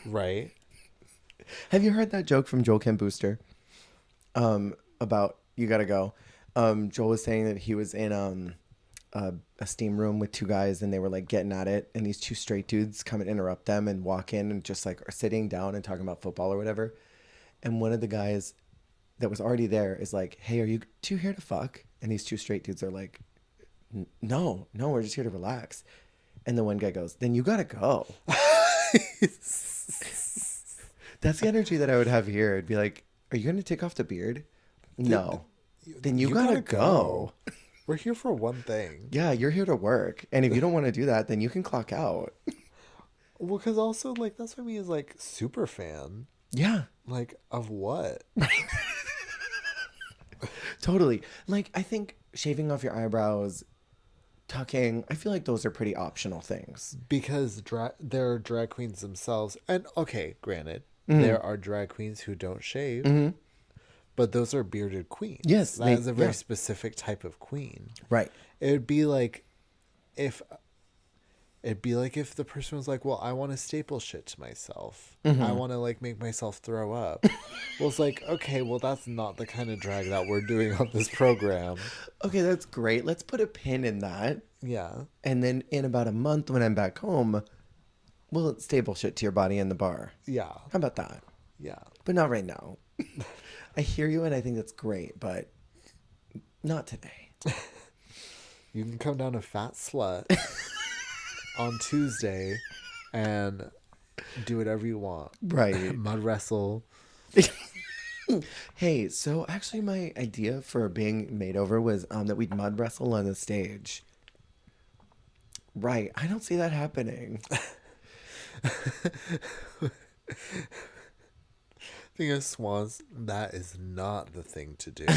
S1: Right.
S2: Have you heard that joke from Joel Kim Booster about you got to go? Joel was saying that he was in a steam room with two guys and they were like getting at it. And these two straight dudes come and interrupt them and walk in and just like are sitting down and talking about football or whatever. And one of the guys that was already there is like, hey, are you two here to fuck? And these two straight dudes are like, no, we're just here to relax. And the one guy goes, then you gotta go. That's the energy that I would have here. It'd be like, are you gonna take off the beard? No. Then you gotta go.
S1: We're here for one thing.
S2: Yeah, you're here to work. And if you don't want to do that, then you can clock out.
S1: Well, because also, like, that's what I mean is like super fan.
S2: Yeah.
S1: Like, of what?
S2: Totally. Like, I think shaving off your eyebrows, tucking, I feel like those are pretty optional things.
S1: Because there are drag queens themselves. And, okay, granted, there are drag queens who don't shave. But those are bearded queens.
S2: Yes.
S1: That is a very specific type of queen.
S2: Right.
S1: It would be like if the person was like, well, I want to staple shit to myself. I want to like make myself throw up. Well, it's like, okay, well, that's not the kind of drag that we're doing on this program.
S2: Okay, that's great. Let's put a pin in that.
S1: Yeah.
S2: And then in about a month when I'm back home, we'll staple shit to your body in the bar.
S1: Yeah.
S2: How about that?
S1: Yeah.
S2: But not right now. I hear you and I think that's great, but not today.
S1: You can come down to Fat Slut on Tuesday and do whatever you want.
S2: Right.
S1: Mud wrestle.
S2: Hey, so actually my idea for being made over was that we'd mud wrestle on the stage. Right. I don't see that happening.
S1: Thing is, Swans, that is not the thing to do.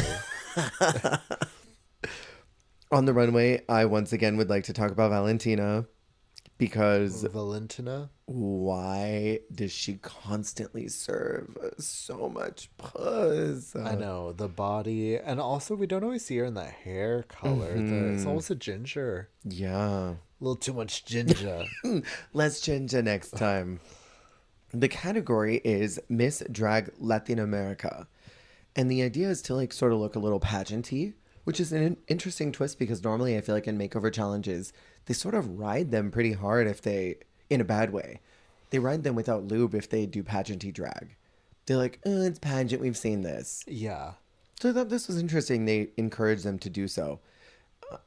S2: On the runway, I once again would like to talk about Valentina. Because
S1: Valentina,
S2: why does she constantly serve so much puss?
S1: I know, the body, and also we don't always see her in that hair color. It's almost a ginger.
S2: Yeah,
S1: a little too much ginger.
S2: Less ginger next time. The category is Miss Drag Latin America, and the idea is to like sort of look a little pageanty, which is an interesting twist because normally I feel like in makeover challenges they sort of ride them pretty hard if they, in a bad way, they ride them without lube if they do pageanty drag. They're like, it's pageant. We've seen this.
S1: Yeah.
S2: So I thought this was interesting. They encouraged them to do so.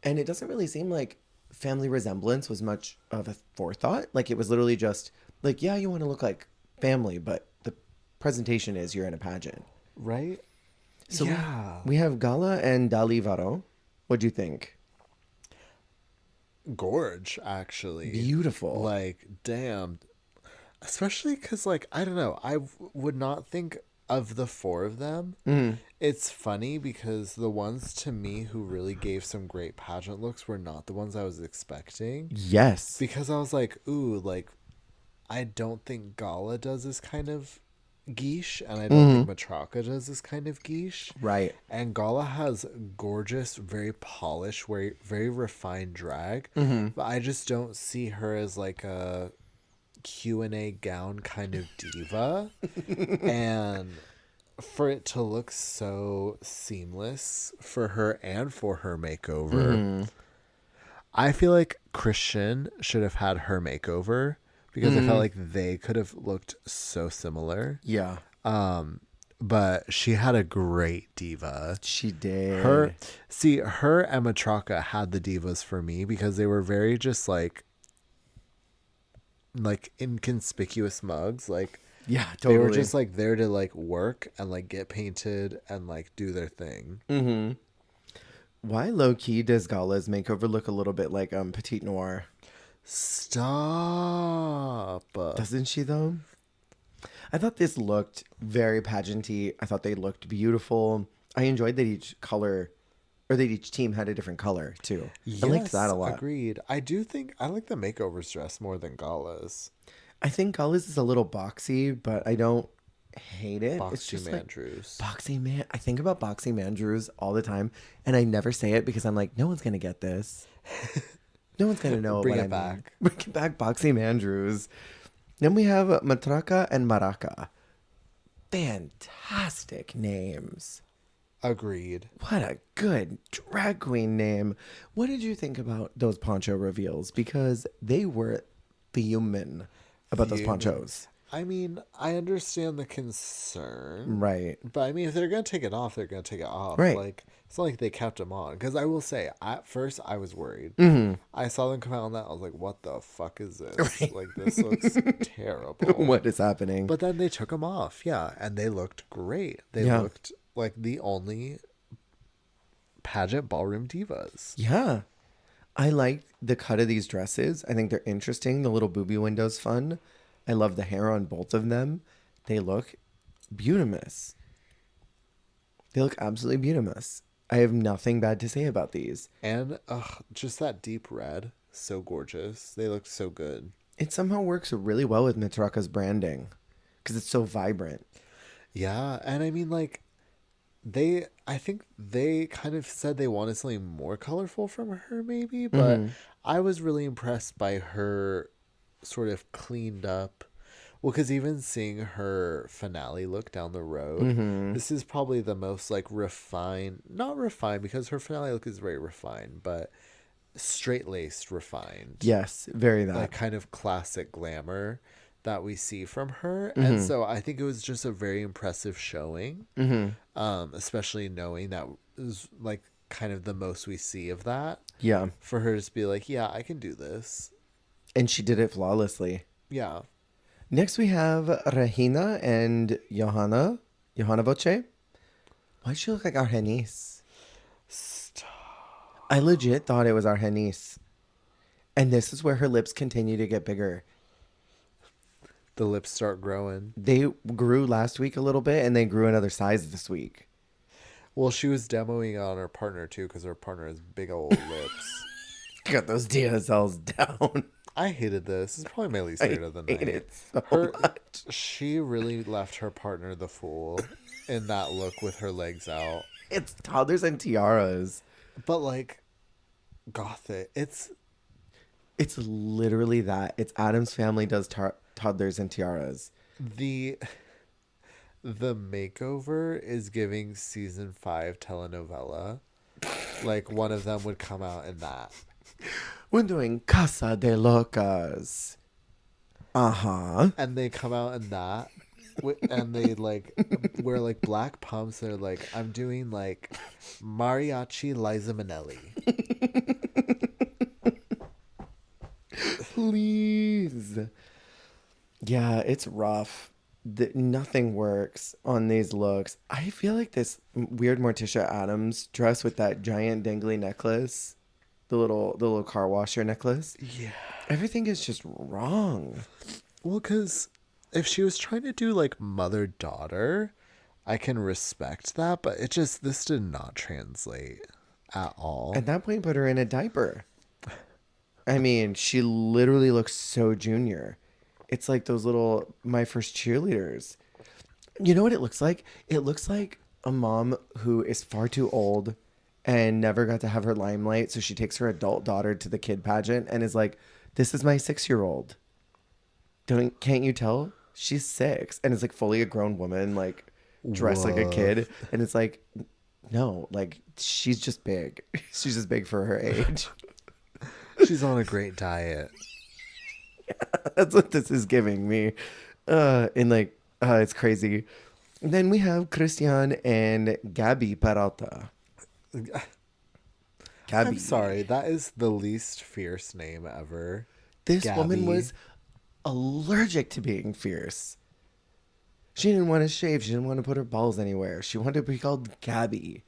S2: And it doesn't really seem like family resemblance was much of a forethought. Like it was literally just like, yeah, you want to look like family, but the presentation is you're in a pageant.
S1: Right?
S2: So
S1: yeah.
S2: we have Gala and Dalivaro. What do you think?
S1: Gorge, actually.
S2: Beautiful.
S1: Like, damn. Especially because, like, I don't know. Would not think of the four of them. It's funny because the ones to me who really gave some great pageant looks were not the ones I was expecting.
S2: Yes.
S1: Because I was like, ooh, like, I don't think Gala does this kind of guiche, and I don't think Matraka does this kind of guiche.
S2: Right.
S1: And Gala has gorgeous, very polished, very refined drag. But I just don't see her as like a Q&A gown kind of diva. And for it to look so seamless for her and for her makeover, I feel like Christian should have had her makeover because I felt like they could have looked so similar.
S2: Yeah.
S1: But she had a great diva.
S2: She did.
S1: Her and Matraka had the divas for me because they were very just like inconspicuous mugs. Like,
S2: yeah, totally.
S1: they were just like there to like work and like get painted and like do their thing.
S2: Why low key does Gala's makeover look a little bit like Petite Noir?
S1: Stop.
S2: Doesn't she though? I thought this looked very pageanty. I thought they looked beautiful. I enjoyed that each team had a different color too.
S1: Yes,
S2: I liked that a lot.
S1: Agreed. I do think I like the makeover's dress more than Gala's.
S2: I think Gala's is a little boxy, but I don't hate it. It's
S1: Boxy
S2: just
S1: Mandrews.
S2: boxy man. I think about boxy Mandrews all the time, and I never say it because I'm like, no one's gonna get this. No one's gonna know
S1: Bring
S2: what
S1: it
S2: I
S1: back.
S2: mean. Bring it back, boxy Mandrews. Then we have Matraka and Maraca. Fantastic names.
S1: Agreed.
S2: What a good drag queen name. What did you think about those poncho reveals? Because they were fuming about those
S1: Fuming.
S2: ponchos.
S1: I mean, I understand the concern.
S2: Right.
S1: But I mean, if they're going to take it off, they're going to take it off.
S2: Right.
S1: Like, it's not like they kept them on. Because I will say, at first, I was worried. I saw them come out on that. I was like, what the fuck is this?
S2: Right.
S1: Like, this looks terrible.
S2: What is happening?
S1: But then they took them off. Yeah. And they looked great. They looked like the only pageant ballroom divas.
S2: Yeah. I like the cut of these dresses. I think they're interesting. The little booby window's fun. I love the hair on both of them. They look beautimous. They look absolutely beautimous. I have nothing bad to say about these.
S1: And just that deep red. So gorgeous. They look so good.
S2: It somehow works really well with Mitraka's branding because it's so vibrant.
S1: Yeah. And I mean, like, I think they kind of said they wanted something more colorful from her, maybe. But I was really impressed by her sort of cleaned up. Well, because even seeing her finale look down the road, this is probably the most like refined, not refined because her finale look is very refined, but straight-laced refined.
S2: Yes, very that.
S1: Like kind of classic glamour that we see from her. And so I think it was just a very impressive showing, especially knowing that is like kind of the most we see of that.
S2: Yeah.
S1: For her to just be like, yeah, I can do this.
S2: And she did it flawlessly.
S1: Yeah.
S2: Next we have Regina and Johanna Voce. Why'd she look like Argenis?
S1: Stop.
S2: I legit thought it was Argenis. And this is where her lips continue to get bigger.
S1: The lips start growing.
S2: They grew last week a little bit, and they grew another size this week.
S1: Well, she was demoing on her partner, too, because her partner has big old lips.
S2: Got those DSLs down.
S1: I hated this. It's probably my least favorite of the
S2: I hate
S1: night.
S2: it so much.
S1: She really left her partner the fool in that look with her legs out.
S2: It's toddlers and tiaras.
S1: But, like, gothic. It's
S2: literally that. It's Adam's Family does toddlers and tiaras.
S1: the makeover is giving season 5 telenovela. Like, one of them would come out in that.
S2: We're doing Casa de Locas. Uh-huh.
S1: And they come out in that. and they like wear like black pumps. They're like, I'm doing like mariachi Liza Minnelli.
S2: Please. Yeah, it's rough. Nothing works on these looks. I feel like this weird Morticia Adams dress with that giant dangly necklace, the little car washer necklace.
S1: Yeah.
S2: Everything is just wrong.
S1: Well, because if she was trying to do like mother daughter, I can respect that, but this did not translate at all.
S2: At that point, put her in a diaper. I mean, she literally looks so junior. It's like those little My First Cheerleaders. You know what it looks like? It looks like a mom who is far too old and never got to have her limelight. So she takes her adult daughter to the kid pageant and is like, this is my 6-year-old. Can't you tell? She's 6 and is like fully a grown woman, like dressed like a kid. And it's like, no, like she's just big. She's just big for her age.
S1: She's on a great diet.
S2: That's what this is giving me. It's crazy. And then we have Christian and Gabby Peralta.
S1: Gabby. I'm sorry. That is the least fierce name ever.
S2: This
S1: Gabby.
S2: woman was allergic to being fierce. She didn't want to shave. She didn't want to put her balls anywhere. She wanted to be called Gabby.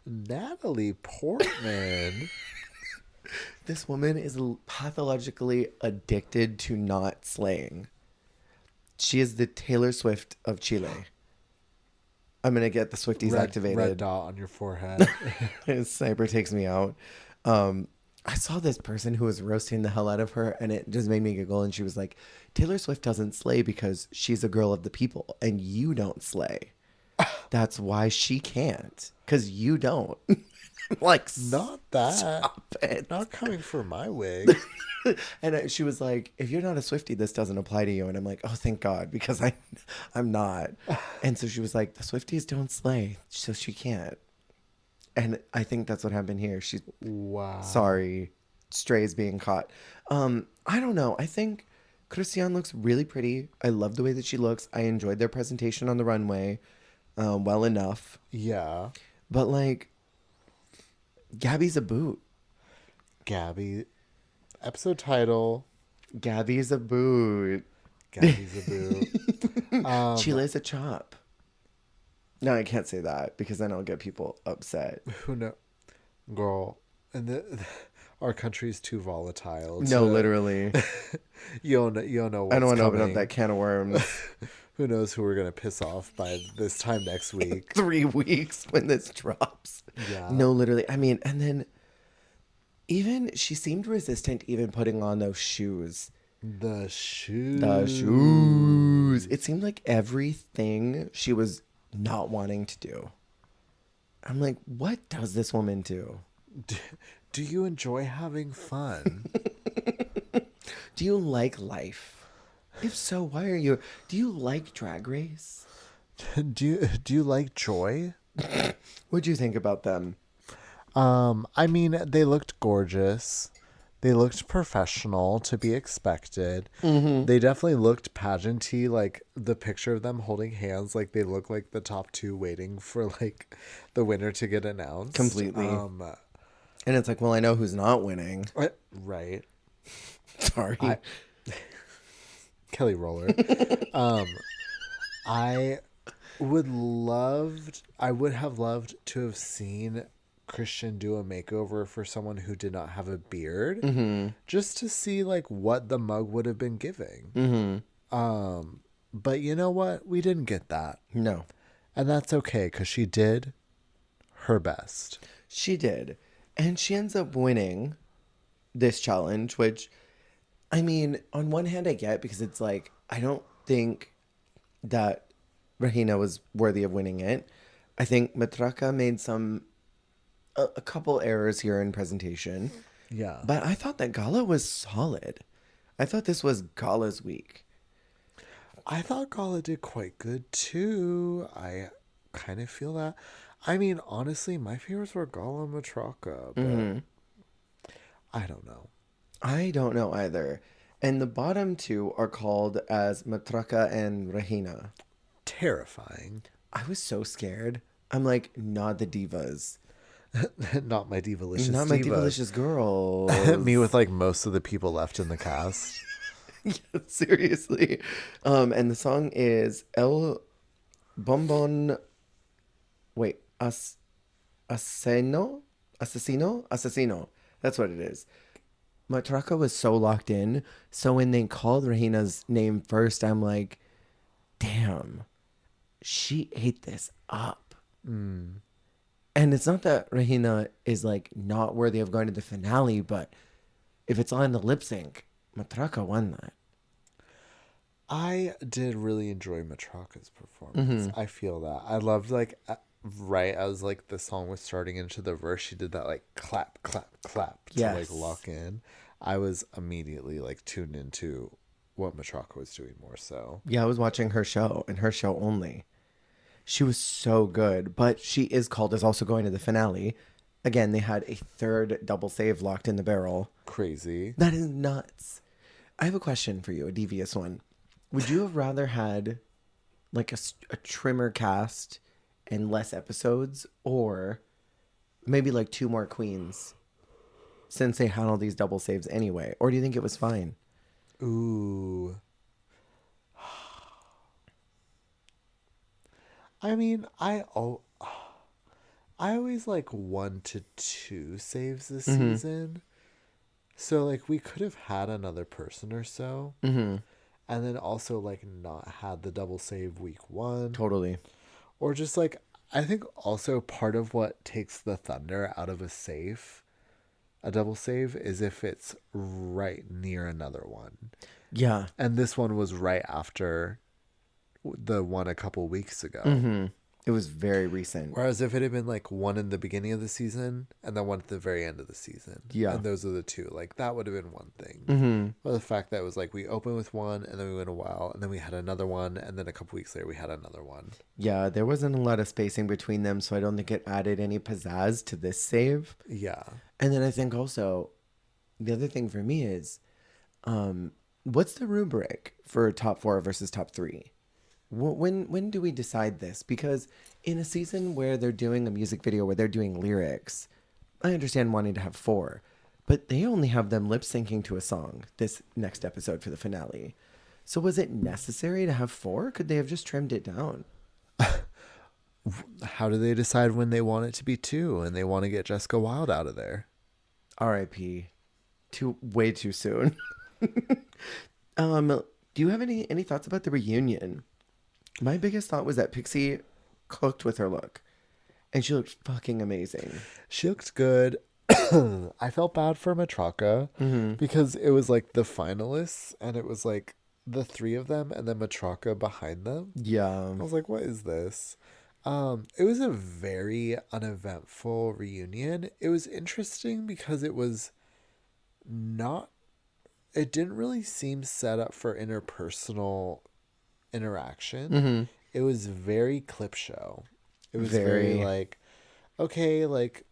S1: Natalie Portman.
S2: This woman is pathologically addicted to not slaying. She is the Taylor Swift of Chile. I'm going to get the Swifties activated.
S1: Red dot on your forehead.
S2: Sniper takes me out. I saw this person who was roasting the hell out of her, and it just made me giggle. And she was like, Taylor Swift doesn't slay because she's a girl of the people, and you don't slay. That's why she can't, because you don't. Like,
S1: not that.
S2: Stop it.
S1: Not coming for my wig.
S2: And she was like, if you're not a Swiftie, this doesn't apply to you. And I'm like, oh, thank God, because I'm not. And so she was like, the Swifties don't slay, so she can't. And I think that's what happened here. She's
S1: wow.
S2: Sorry, strays being caught. I don't know. I think Christian looks really pretty. I love the way that she looks. I enjoyed their presentation on the runway well enough.
S1: Yeah.
S2: But like, Gabby's a boot.
S1: Gabby. Episode title.
S2: Gabby's a boot.
S1: Gabby's a boot.
S2: Chile's a chop. No, I can't say that because then I'll get people upset.
S1: Who know? Girl. And our country's too volatile.
S2: No, literally.
S1: You don't know what's
S2: I don't want to open
S1: coming.
S2: up that can of worms.
S1: Who knows who we're going to piss off by this time next week.
S2: 3 weeks when this drops.
S1: Yeah.
S2: No, literally. I mean, and then even she seemed resistant even putting on those shoes.
S1: The shoes.
S2: It seemed like everything she was not wanting to do. I'm like, what does this woman do?
S1: Do you enjoy having fun?
S2: Do you like life? If so, why are you... Do you like Drag Race?
S1: Do you like Joy?
S2: What'd you think about them?
S1: I mean, they looked gorgeous. They looked professional, to be expected. Mm-hmm. They definitely looked pageanty, like the picture of them holding hands, like they look like the top 2 waiting for like the winner to get announced.
S2: Completely. And it's like, well, I know who's not winning.
S1: Right.
S2: Sorry.
S1: Kelly Roller. I would have loved to have seen Christian do a makeover for someone who did not have a beard, mm-hmm. just to see like what the mug would have been giving. Mm-hmm. But you know what? We didn't get that.
S2: No.
S1: And that's okay because she did her best.
S2: She did. And she ends up winning this challenge, which, I mean, on one hand I get because it's like, I don't think that Regina was worthy of winning it. I think Matraka made a couple errors here in presentation.
S1: Yeah.
S2: But I thought that Gala was solid. I thought this was Gala's week.
S1: I thought Gala did quite good too. I kind of feel that. I mean, honestly, my favorites were Gala and Matraka, but I don't know.
S2: I don't know either. And the bottom two are called as Matraka and Regina.
S1: Terrifying.
S2: I was so scared. I'm like, not the divas.
S1: Not my divalicious
S2: Not my
S1: divas.
S2: divalicious girls.
S1: Me with like most of the people left in the cast.
S2: Yeah, seriously. And the song is El Bombon. Wait, Asesino? Asesino. That's what it is. Matraka was so locked in. So when they called Regina's name first, I'm like, damn, she ate this up.
S1: Mm.
S2: And it's not that Regina is like not worthy of going to the finale, but if it's on the lip sync, Matraka won that.
S1: I did really enjoy Matraka's performance. I feel that. I loved like right as like the song was starting into the verse, she did that like clap, clap, clap to like lock in. I was immediately like tuned into what Matraka was doing more so.
S2: Yeah, I was watching her show and her show only. She was so good, but she is called as also going to the finale. Again, they had a third double save locked in the barrel.
S1: Crazy.
S2: That is nuts. I have a question for you, a devious one. Would you have rather had like a trimmer cast and less episodes, or maybe like 2 more queens since they had all these double saves anyway? Or do you think it was fine?
S1: Ooh. I mean, I always like 1 to 2 saves this season. So like we could have had another person or so. And then also like not had the double save week 1.
S2: Totally.
S1: Or just like, I think also part of what takes the thunder out of a double save, is if it's right near another one.
S2: Yeah.
S1: And this one was right after the one a couple weeks ago.
S2: It was very recent.
S1: Whereas if it had been like one in the beginning of the season and then one at the very end of the season, and those are the 2, like that would have been one thing. But the fact that it was like we opened with one and then we went a while and then we had another one and then a couple weeks later we had another one.
S2: Yeah, there wasn't a lot of spacing between them, so I don't think it added any pizzazz to this save.
S1: Yeah.
S2: And then I think also the other thing for me is, what's the rubric for top 4 versus top 3? When do we decide this? Because in a season where they're doing a music video where they're doing lyrics, I understand wanting to have 4, but they only have them lip syncing to a song this next episode for the finale. So was it necessary to have 4? Could they have just trimmed it down?
S1: How do they decide when they want it to be 2 and they want to get Jessica Wilde out of there?
S2: R.I.P. Way too soon. Do you have any thoughts about the reunion? My biggest thought was that Pixie cooked with her look, and she looked fucking amazing.
S1: She looked good. I felt bad for Matraka because it was like the finalists and it was like the 3 of them and then Matraka behind them.
S2: Yeah.
S1: I was like, what is this? It was a very uneventful reunion. It was interesting because it didn't really seem set up for interpersonal interaction. It was very clip show. It was very like, okay, like,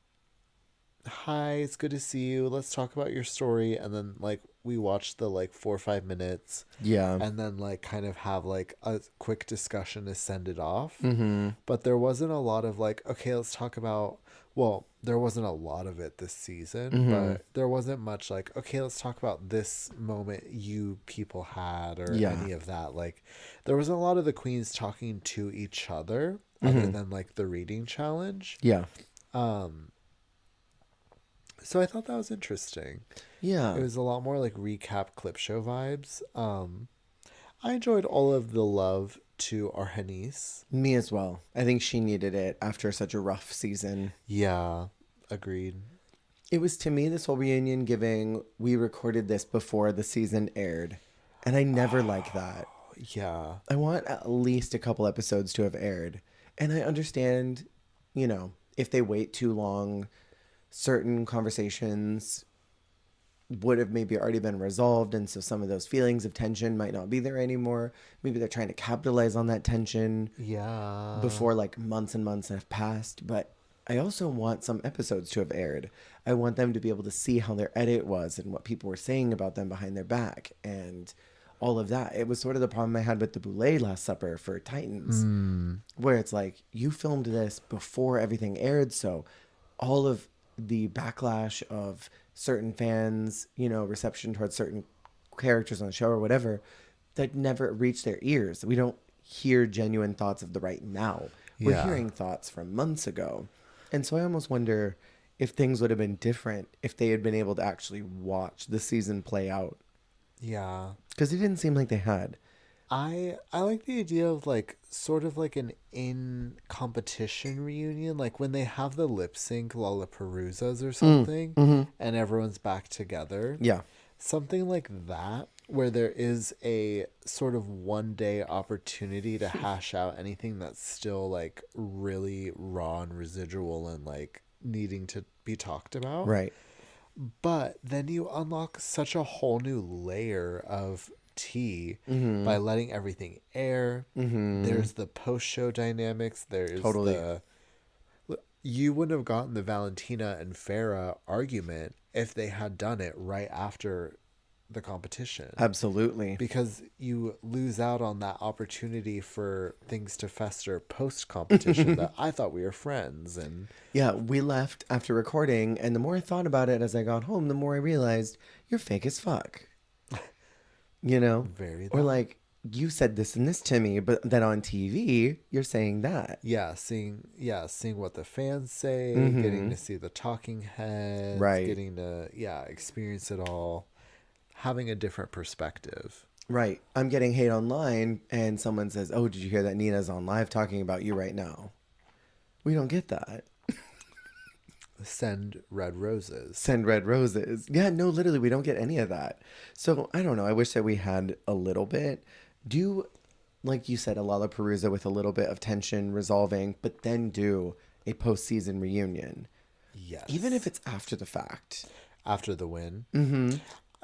S1: hi, it's good to see you. Let's talk about your story. And then like we watched the like 4 or 5 minutes.
S2: Yeah.
S1: And then like kind of have like a quick discussion to send it off. But there wasn't a lot of like, okay, let's talk about, well, there wasn't a lot of it this season, but there wasn't much like, okay, let's talk about this moment you people had or any of that. Like there wasn't a lot of the queens talking to each other other than like the reading challenge.
S2: Yeah.
S1: So I thought that was interesting.
S2: Yeah.
S1: It was a lot more like recap clip show vibes. I enjoyed all of the love to Argenis.
S2: Me as well. I think she needed it after such a rough season.
S1: Yeah, agreed.
S2: It was, to me, this whole reunion giving, we recorded this before the season aired. And I never like that.
S1: Yeah.
S2: I want at least a couple episodes to have aired. And I understand, you know, if they wait too long, certain conversations would have maybe already been resolved, and so some of those feelings of tension might not be there anymore. Maybe they're trying to capitalize on that tension
S1: Yeah.
S2: before like months and months have passed. But I also want some episodes to have aired. I want them to be able to see how their edit was and what people were saying about them behind their back and all of that. It was sort of the problem I had with the Boulay Last Supper for Titans, where it's like, you filmed this before everything aired, so all of the backlash of certain fans, you know, reception towards certain characters on the show or whatever, that never reached their ears. We don't hear genuine thoughts of the right now. We're
S1: Yeah.
S2: hearing thoughts from months ago. And so I almost wonder if things would have been different if they had been able to actually watch the season play out.
S1: Yeah.
S2: Because it didn't seem like they had.
S1: I like the idea of like sort of like an in competition reunion, like when they have the lip sync Lollapaloozas or something, and everyone's back together.
S2: Yeah.
S1: Something like that, where there is a sort of 1 day opportunity to hash out anything that's still like really raw and residual and like needing to be talked about.
S2: Right.
S1: But then you unlock such a whole new layer of tea by letting everything air. There's the post show dynamics. There's
S2: Totally.
S1: you wouldn't have gotten the Valentina and Farah argument if they had done it right after the competition.
S2: Absolutely.
S1: Because you lose out on that opportunity for things to fester post competition that I thought we were friends and
S2: Yeah, we left after recording, and the more I thought about it as I got home, the more I realized you're fake as fuck. You know?
S1: very
S2: Or
S1: that.
S2: like, you said this and this to me, but then on TV, you're saying that.
S1: seeing what the fans say, getting to see the talking heads,
S2: Right.
S1: getting to experience it all, having a different perspective.
S2: Right. I'm getting hate online, and someone says, "Oh, did you hear that Nina's on live talking about you right now?" We don't get that.
S1: Send red roses.
S2: Send red roses. Yeah, no, literally, we don't get any of that. So I don't know. I wish that we had a little bit. Do, like you said, a Lollapalooza with a little bit of tension resolving, but then do a postseason reunion,
S1: Yes.
S2: even if it's after the fact.
S1: After the win. Mm-hmm.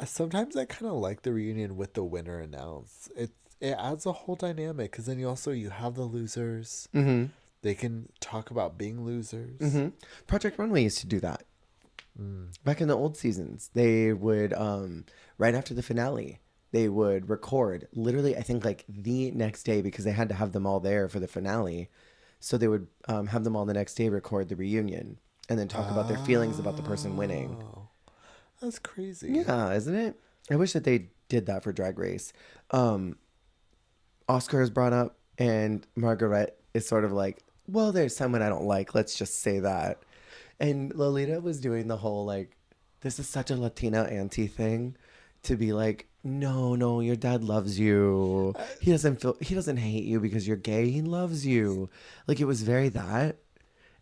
S1: Sometimes I kind of like the reunion with the winner announced. It adds a whole dynamic because then you have the losers. Mm-hmm. They can talk about being losers.
S2: Mm-hmm. Project Runway used to do that. Back in the old seasons, they would, right after the finale, they would record literally, I think like the next day because they had to have them all there for the finale. So they would have them all the next day record the reunion and then talk about their feelings about the person winning.
S1: That's crazy.
S2: Yeah, isn't it? I wish that they did that for Drag Race. Oscar is brought up, and Margaret is sort of like, well, there's someone I don't like. Let's just say that. And Lolita was doing the whole, like, this is such a Latina auntie thing to be like, no, your dad loves you. He doesn't hate you because you're gay. He loves you. Like, it was very that.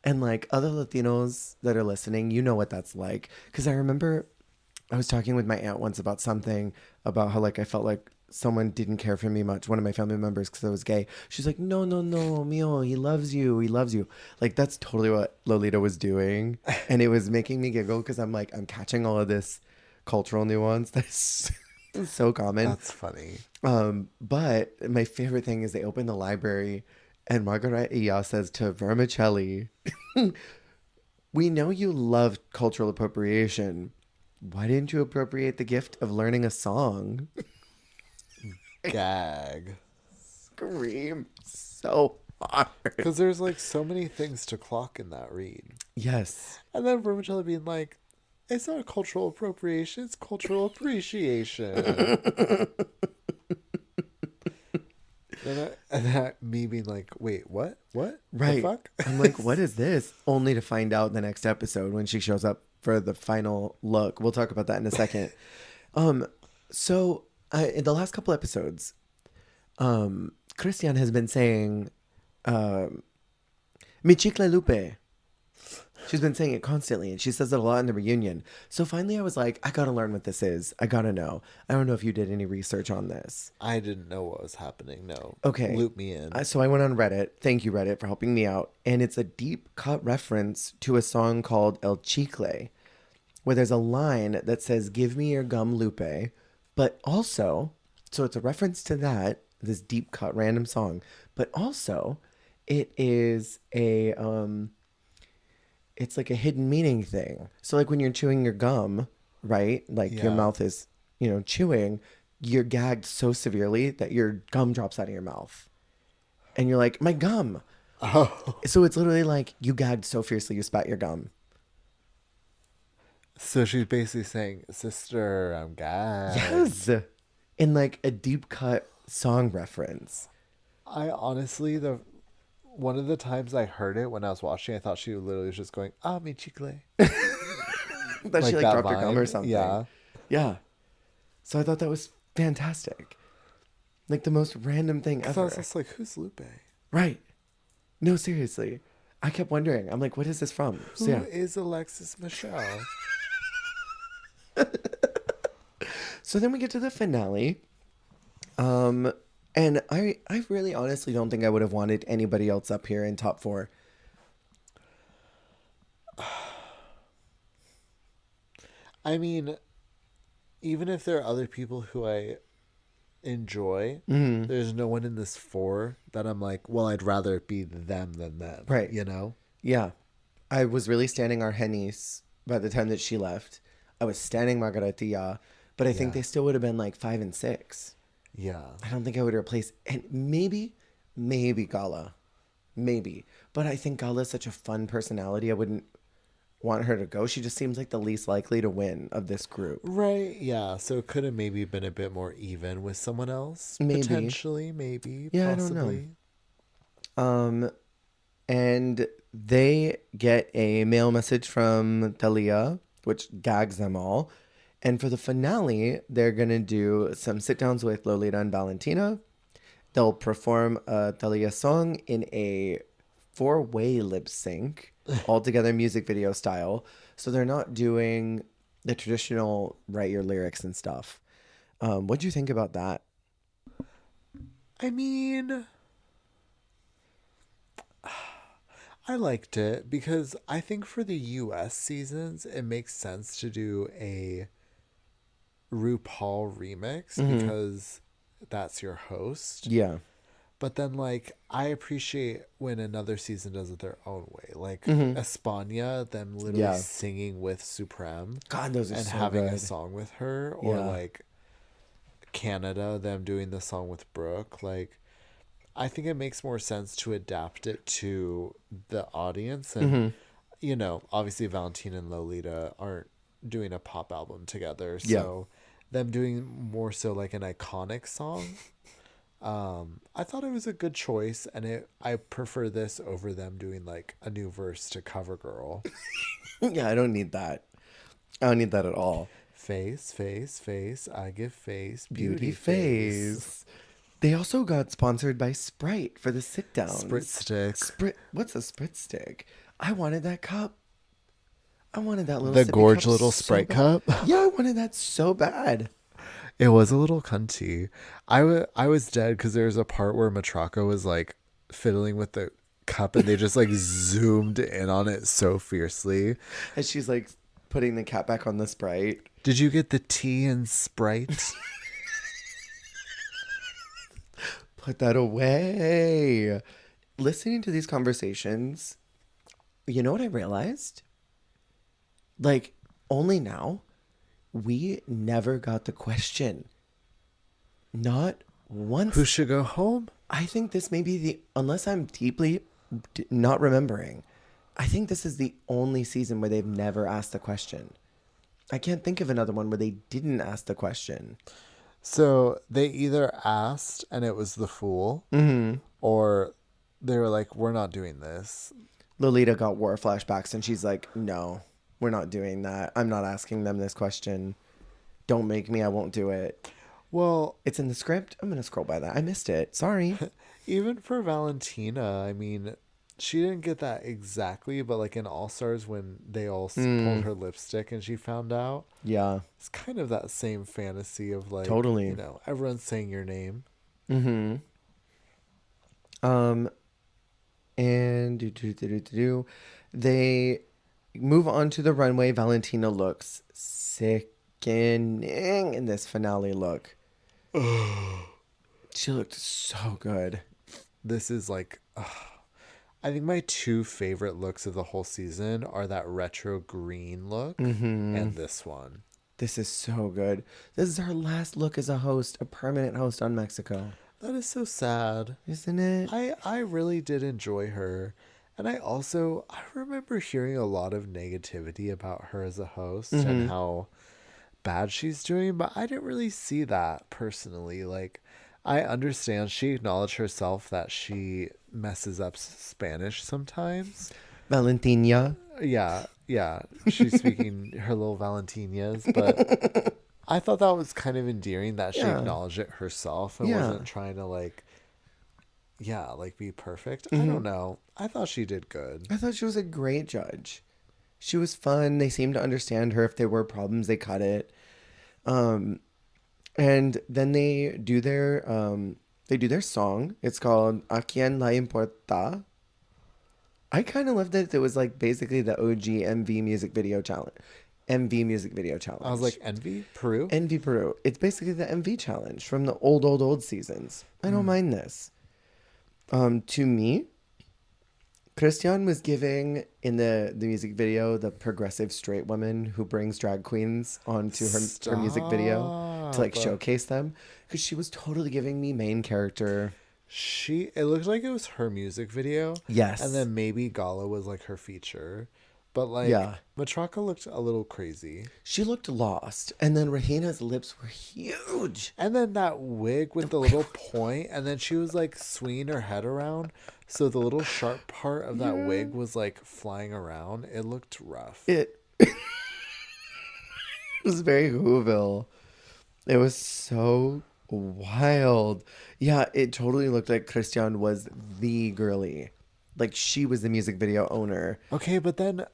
S2: And, like, other Latinos that are listening, you know what that's like. Because I remember I was talking with my aunt once about something, about how, like, I felt like someone didn't care for me much, one of my family members, because I was gay. She's like, no, Mio, he loves you. Like, that's totally what Lolita was doing. And it was making me giggle because I'm like, I'm catching all of this cultural nuance that's so common.
S1: That's funny.
S2: But my favorite thing is they open the library and Margaret Iya says to Vermicelli, we know you love cultural appropriation. Why didn't you appropriate the gift of learning a song?
S1: Gag.
S2: Scream so hard.
S1: Because there's like so many things to clock in that read.
S2: Yes.
S1: And then Vermicelli being like, it's not cultural appropriation, it's cultural appreciation. and that me being like, wait, what? What?
S2: Right.
S1: The fuck?
S2: I'm like, what is this? Only to find out the next episode when she shows up for the final look. We'll talk about that in a second. So in the last couple episodes, Christian has been saying, Mi chicle Lupe. She's been saying it constantly, and she says it a lot in the reunion. So finally I was like, I gotta learn what this is. I gotta know. I don't know if you did any research on this.
S1: I didn't know what was happening. No.
S2: Okay.
S1: Loop me in.
S2: So I went on Reddit. Thank you, Reddit, for helping me out. And it's a deep cut reference to a song called El Chicle, where there's a line that says, give me your gum, Lupe. But also, so it's a reference to that, this deep cut random song. But also, it is a... it's like a hidden meaning thing. So like when you're chewing your gum, right? Like your
S1: Yeah.
S2: mouth is, chewing, you're gagged so severely that your gum drops out of your mouth. And you're like, my gum.
S1: Oh.
S2: So it's literally like you gagged so fiercely you spat your gum.
S1: So she's basically saying, "Sister, I'm gagged."
S2: Yes. In like a deep cut song reference.
S1: I honestly, the one of the times I heard it when I was watching, I thought she literally was just going, "Ah, mi chicle,"
S2: That she
S1: like
S2: like
S1: that
S2: dropped her gum or
S1: vine.
S2: something.
S1: Yeah.
S2: Yeah. So I thought that was fantastic. Like the most random thing
S1: Because I was
S2: ever.
S1: just like, "Who's Lupe?
S2: Right. No, seriously. I kept wondering. I'm like, what is this from? So
S1: Who
S2: yeah.
S1: is Alexis Michelle?"
S2: So then we get to the finale. And I really honestly don't think I would have wanted anybody else up here in top 4.
S1: I mean, even if there are other people who I enjoy,
S2: Mm-hmm.
S1: there's no one in this 4 that I'm like, well, I'd rather it be them than them.
S2: Right.
S1: You know?
S2: Yeah. I was really standing our Hennies by the time that she left. I was standing Margaretia, but I think
S1: Yeah.
S2: they still would have been like 5 and 6.
S1: Yeah.
S2: I don't think I would replace, and maybe Gala. Maybe. But I think Gala's such a fun personality. I wouldn't want her to go. She just seems like the least likely to win of this group.
S1: Right. Yeah. So it could have maybe been a bit more even with someone else.
S2: Maybe.
S1: Potentially. Maybe.
S2: Yeah,
S1: Possibly.
S2: I don't know. And they get a mail message from Talia, which gags them all. And for the finale, they're going to do some sit downs with Lolita and Valentina. They'll perform a Talia song in a 4-way lip sync, all together music video style. So they're not doing the traditional write your lyrics and stuff. What do you think about that?
S1: I mean, I liked it because I think for the US seasons, it makes sense to do a RuPaul remix because that's your host.
S2: Yeah.
S1: But then, like, I appreciate when another season does it their own way. Like, España, them literally
S2: Yeah.
S1: singing with Supreme
S2: God, those are
S1: and
S2: so
S1: having a
S2: good.
S1: song with her. Or,
S2: Yeah.
S1: like, Canada, them doing the song with Brooke. Like, I think it makes more sense to adapt it to the audience. And, you know, obviously Valentina and Lolita aren't doing a pop album together.
S2: Yeah.
S1: So, them doing more so like an iconic song. I thought it was a good choice, and I prefer this over them doing like a new verse to Cover Girl.
S2: Yeah, I don't need that. I don't need that at all.
S1: Face, face, face, I give face,
S2: Beauty face. They also got sponsored by Sprite for the sit downs.
S1: Sprit stick.
S2: What's a Sprit stick? I wanted that cup. I wanted that little
S1: The
S2: sippy
S1: gorge
S2: cup
S1: little
S2: so
S1: Sprite
S2: bad.
S1: cup.
S2: Yeah, I wanted that so bad.
S1: It was a little cunty. I was dead because there was a part where Matraka was like fiddling with the cup and they just like zoomed in on it so fiercely.
S2: And she's like putting the cap back on the Sprite.
S1: Did you get the tea and Sprite?
S2: Put that away. Listening to these conversations, you know what I realized? Like, only now, we never got the question. Not once.
S1: Who should go home?
S2: I think this may be unless I'm deeply not remembering, I think this is the only season where they've never asked the question. I can't think of another one where they didn't ask the question.
S1: So they either asked and it was the fool, or they were like, "We're not doing this."
S2: Lolita got war flashbacks and she's like, no, we're not doing that. I'm not asking them this question. Don't make me. I won't do it.
S1: Well,
S2: It's in the script. I'm going to scroll by that. I missed it. Sorry.
S1: even for Valentina, I mean, she didn't get that exactly, but like in All Stars when they all pulled her lipstick and she found out,
S2: Yeah.
S1: it's kind of that same fantasy of like,
S2: Totally.
S1: you know, everyone's saying your name.
S2: Mm-hmm. And they move on to the runway. Valentina looks sickening in this finale look. She looked so good.
S1: This is like, I think my two favorite looks of the whole season are that retro green look and this one.
S2: This is so good. This is her last look as a host, a permanent host on Mexico.
S1: That is so sad.
S2: Isn't it?
S1: I really did enjoy her. And I remember hearing a lot of negativity about her as a host and how bad she's doing, but I didn't really see that personally. Like, I understand she acknowledged herself that she messes up Spanish sometimes.
S2: Valentina.
S1: Yeah, she's speaking her little Valentinias, but I thought that was kind of endearing that she
S2: Yeah.
S1: acknowledged it herself and
S2: Yeah.
S1: wasn't trying to like be perfect. I don't know. I thought she did good.
S2: I thought she was a great judge. She was fun. They seemed to understand her. If there were problems, they cut it. And then they do their song. It's called A Quien La Importa. I kind of loved it. It was like basically the OG MV music video challenge. MV music video challenge.
S1: I was like, Envy? Peru?
S2: Envy Peru. It's basically the MV challenge from the old seasons. I don't mind this. To me, Christian was giving in the music video the progressive straight woman who brings drag queens onto her music video to like showcase them, because she was totally giving me main character.
S1: It looked like it was her music video.
S2: Yes.
S1: And then maybe Gala was like her feature. But like Matraka looked a little crazy.
S2: She looked lost. And then Regina's lips were huge.
S1: And then that wig with the little point, and then she was like swinging her head around. So the little sharp part of that wig was like flying around. It looked rough.
S2: It was very Whoville. It was so wild. Yeah, it totally looked like Christian was the girly. Like she was the music video owner.
S1: Okay, but then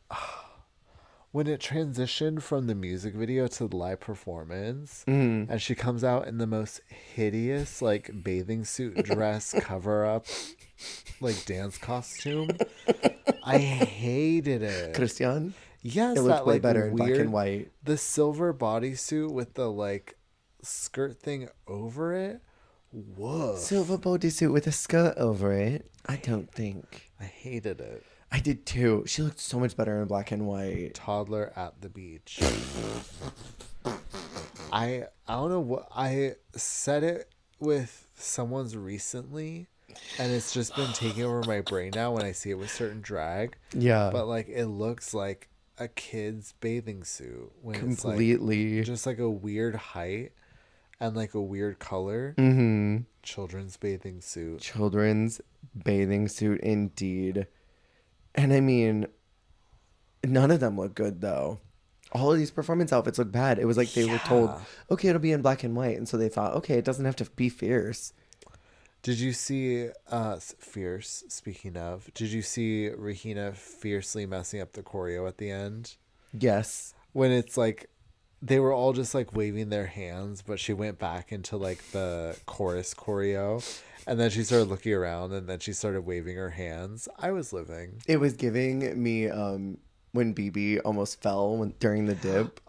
S1: when it transitioned from the music video to the live performance, and she comes out in the most hideous like bathing suit dress cover up like dance costume, I hated it.
S2: Christian?
S1: Yes,
S2: It looked
S1: that
S2: way
S1: like
S2: better in black
S1: weird,
S2: and white.
S1: the silver bodysuit with the like skirt thing over it. Whoa.
S2: Silver bodysuit with a skirt over it. I don't think.
S1: I hated it.
S2: I did too. She looked so much better in black and white.
S1: Toddler at the beach. I don't know what I said it with someone's recently, and it's just been taking over my brain now when I see it with certain drag.
S2: Yeah.
S1: But like it looks like a kid's bathing suit when
S2: Completely.
S1: it's like just like a weird height and like a weird color. Children's bathing suit.
S2: Children's bathing suit indeed. And I mean, none of them look good though. All of these performance outfits look bad. It was like they were told, okay, it'll be in black and white. And so they thought, okay, it doesn't have to be fierce.
S1: Did you see Fierce, speaking of, did you see Regina fiercely messing up the choreo at the end?
S2: Yes.
S1: When it's like they were all just like waving their hands, but she went back into like the chorus choreo, and then she started looking around, and then she started waving her hands. I was living.
S2: It was giving me when BB almost fell during the dip.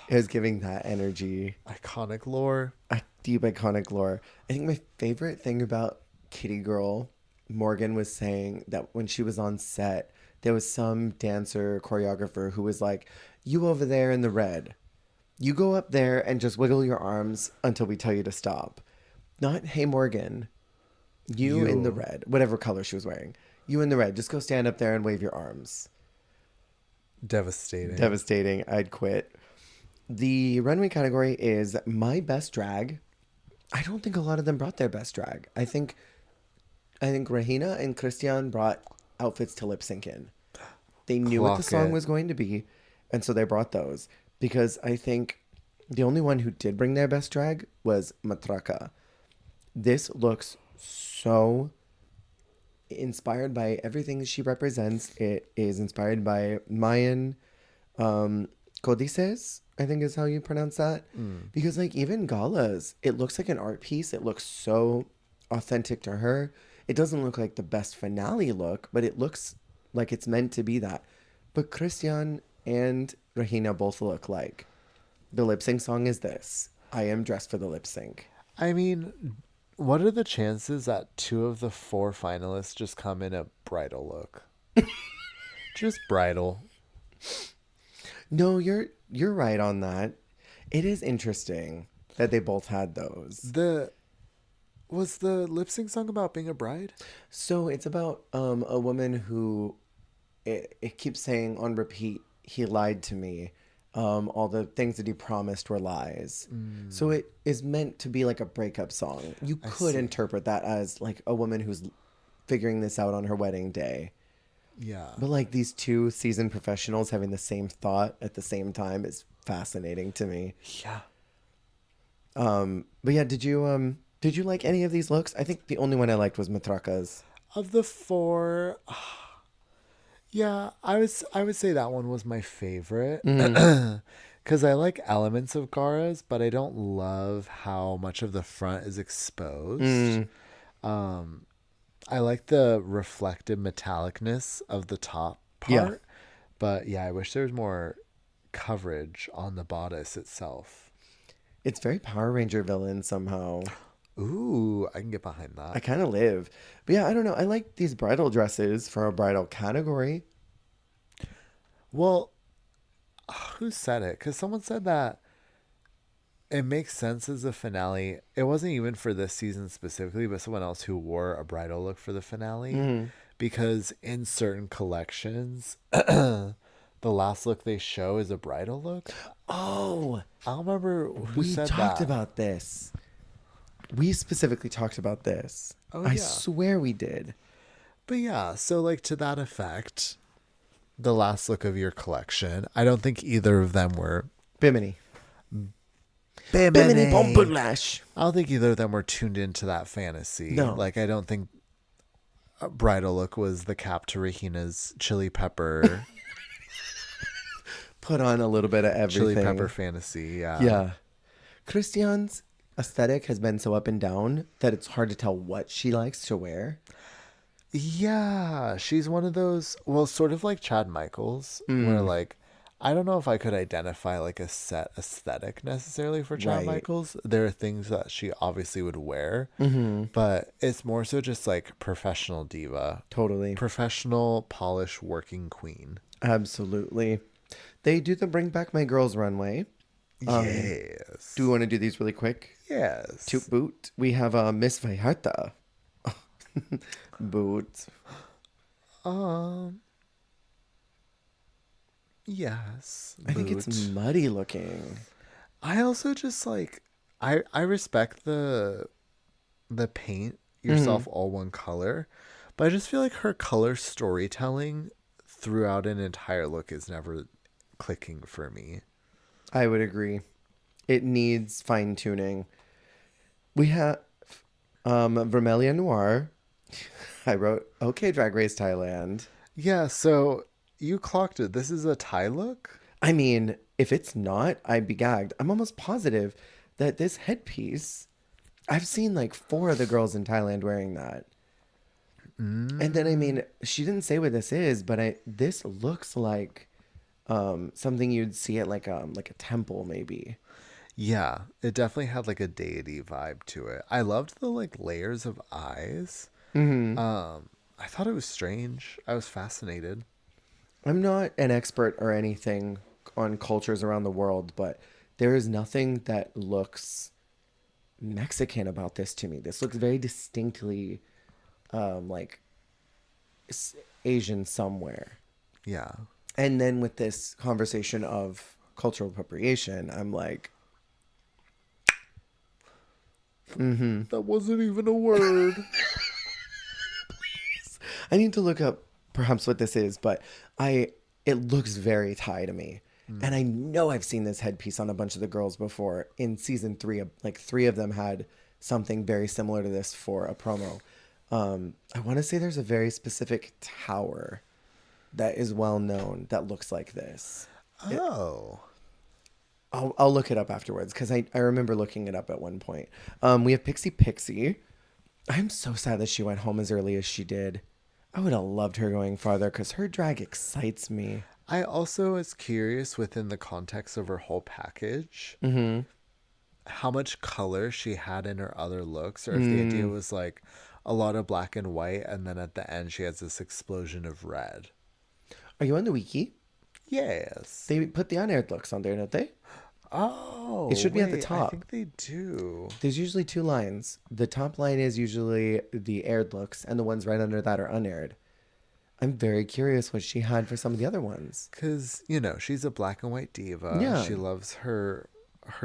S2: It was giving that energy.
S1: Iconic lore.
S2: A deep iconic lore. I think my favorite thing about Kitty Girl, Morgan was saying that when she was on set, there was some dancer choreographer who was like, you over there in the red, you go up there and just wiggle your arms until we tell you to stop. Not, hey Morgan, you in the red, whatever color she was wearing, you in the red, just go stand up there and wave your arms. Devastating. I'd quit. The runway category is my best drag. I don't think a lot of them brought their best drag. I think Regina and Christian brought outfits to lip sync in. They knew what the song was going to be, and so they brought those. Because I think the only one who did bring their best drag was Matraka. This looks so inspired by everything she represents. It is inspired by Mayan codices, I think is how you pronounce that. Because like even Gala's, it looks like an art piece. It looks so authentic to her. It doesn't look like the best finale look, but it looks like it's meant to be that. But Christian and Regina both look like the lip sync song is this. I am dressed for the lip sync.
S1: I mean, What are the chances that 2 of the 4 finalists just come in a bridal look? Just bridal.
S2: No, you're right on that. It is interesting that they both had those.
S1: Was the lip sync song about being a bride?
S2: So it's about a woman who it keeps saying on repeat, he lied to me. All the things that he promised were lies. So it is meant to be like a breakup song. You could interpret that as like a woman who's figuring this out on her wedding day.
S1: Yeah.
S2: But like these 2 seasoned professionals having the same thought at the same time is fascinating to me.
S1: Yeah.
S2: But yeah, did you like any of these looks? I think the only one I liked was Matraka's.
S1: Of the 4, yeah, I would say that one was my favorite. Because I like elements of Gara's, but I don't love how much of the front is exposed. I like the reflective metallicness of the top part.
S2: Yeah.
S1: But yeah, I wish there was more coverage on the bodice itself.
S2: It's very Power Ranger villain somehow.
S1: Ooh, I can get behind
S2: I
S1: that.
S2: kind of live. But yeah, I don't know. I like these bridal dresses for a bridal category.
S1: Well, who said it? Because someone said that it makes sense as a finale. It wasn't even for this season specifically, but someone else who wore a bridal look for the finale. Because in certain collections, the last look they show is a bridal look.
S2: Oh,
S1: I don't remember who
S2: we
S1: said
S2: talked
S1: that.
S2: about this. We specifically talked about this.
S1: Oh,
S2: I
S1: yeah.
S2: swear we did.
S1: But yeah, so like to that effect, the last look of your collection, I don't think either of them were
S2: Bimini.
S1: Bimini
S2: Bombulash.
S1: I don't think either of them were tuned into that fantasy.
S2: No.
S1: Like, I don't think a bridal look was the cap to Regina's chili pepper
S2: Put on a little bit of everything.
S1: chili pepper fantasy. Yeah.
S2: Yeah. Christian's aesthetic has been so up and down that it's hard to tell what she likes to wear.
S1: Yeah. She's one of those, well, sort of like Chad Michaels, where like, I don't know if I could identify like a set aesthetic necessarily for Chad
S2: Right.
S1: Michaels. There are things that she obviously would wear, but it's more so just like professional diva,
S2: Totally.
S1: professional polish working queen.
S2: Absolutely. They do the Bring Back My Girls runway.
S1: Yes.
S2: Do we want to do these really quick?
S1: Yes.
S2: Toot boot. We have Miss Vallarta. Boot.
S1: Yes.
S2: I think it's
S1: boot.
S2: muddy looking.
S1: I also just like I respect the paint yourself all one color, but I just feel like her color storytelling throughout an entire look is never clicking for me.
S2: I would agree. It needs fine tuning. We have Vermelia Noir. I wrote, okay, Drag Race Thailand.
S1: Yeah, so you clocked it. This is a Thai look?
S2: I mean, if it's not, I'd be gagged. I'm almost positive that this headpiece, I've seen like 4 of the girls in Thailand wearing that. And then, I mean, she didn't say what this is, but this looks like something you'd see at like a temple, maybe.
S1: Yeah, it definitely had like a deity vibe to it. I loved the like layers of eyes. I thought it was strange. I was fascinated.
S2: I'm not an expert or anything on cultures around the world, but there is nothing that looks Mexican about this to me. This looks very distinctly like Asian somewhere.
S1: Yeah.
S2: And then with this conversation of cultural appropriation, I'm like,
S1: That wasn't even a word.
S2: I need to look up perhaps what this is, but it looks very Thai to me. And I know I've seen this headpiece on a bunch of the girls before. In season 3, like 3 of them had something very similar to this for a promo. I want to say there's a very specific tower that is well known that looks like this.
S1: Oh.
S2: I'll look it up afterwards because I remember looking it up at one point. We have Pixie Pixie. I'm so sad that she went home as early as she did. I would have loved her going farther because her drag excites me.
S1: I also was curious within the context of her whole package how much color she had in her other looks, or if the idea was like a lot of black and white, and then at the end she has this explosion of red.
S2: Are you on the wiki?
S1: Yes.
S2: They put the unaired looks on there, don't they?
S1: Oh,
S2: It should be at the
S1: wait, I
S2: top.
S1: think they do.
S2: There's usually two lines. The top line is usually the aired looks, and the ones right under that are unaired. I'm very curious what she had for some of the other ones.
S1: Because, she's a black and white diva.
S2: Yeah.
S1: She loves her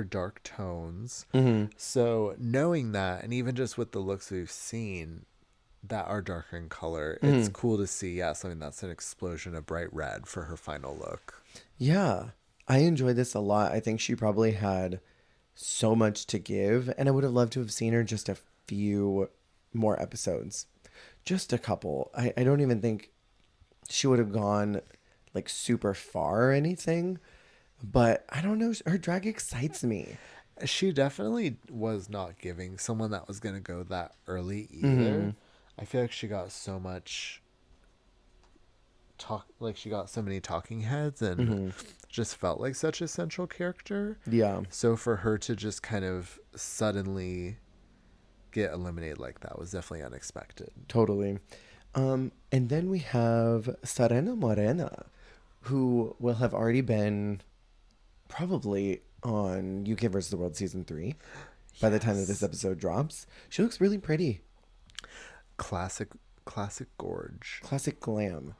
S1: dark tones.
S2: Mm-hmm.
S1: So knowing that, and even just with the looks we've seen that are darker in color,
S2: Mm-hmm.
S1: it's cool to see, something that's an explosion of bright red for her final look.
S2: Yeah, I enjoyed this a lot. I think she probably had so much to give, and I would have loved to have seen her just a few more episodes. Just a couple. I don't even think she would have gone like super far or anything, but I don't know. Her drag excites me.
S1: She definitely was not giving someone that was going to go that early either.
S2: Mm-hmm.
S1: I feel like she got so much she got so many talking heads and just felt like such a central character.
S2: Yeah.
S1: So for her to just kind of suddenly get eliminated like that was definitely unexpected.
S2: Totally. And then we have Serena Morena, who will have already been probably on UK vs. the World Season 3 by the time that this episode drops. She looks really pretty.
S1: Classic gorge.
S2: Classic glam.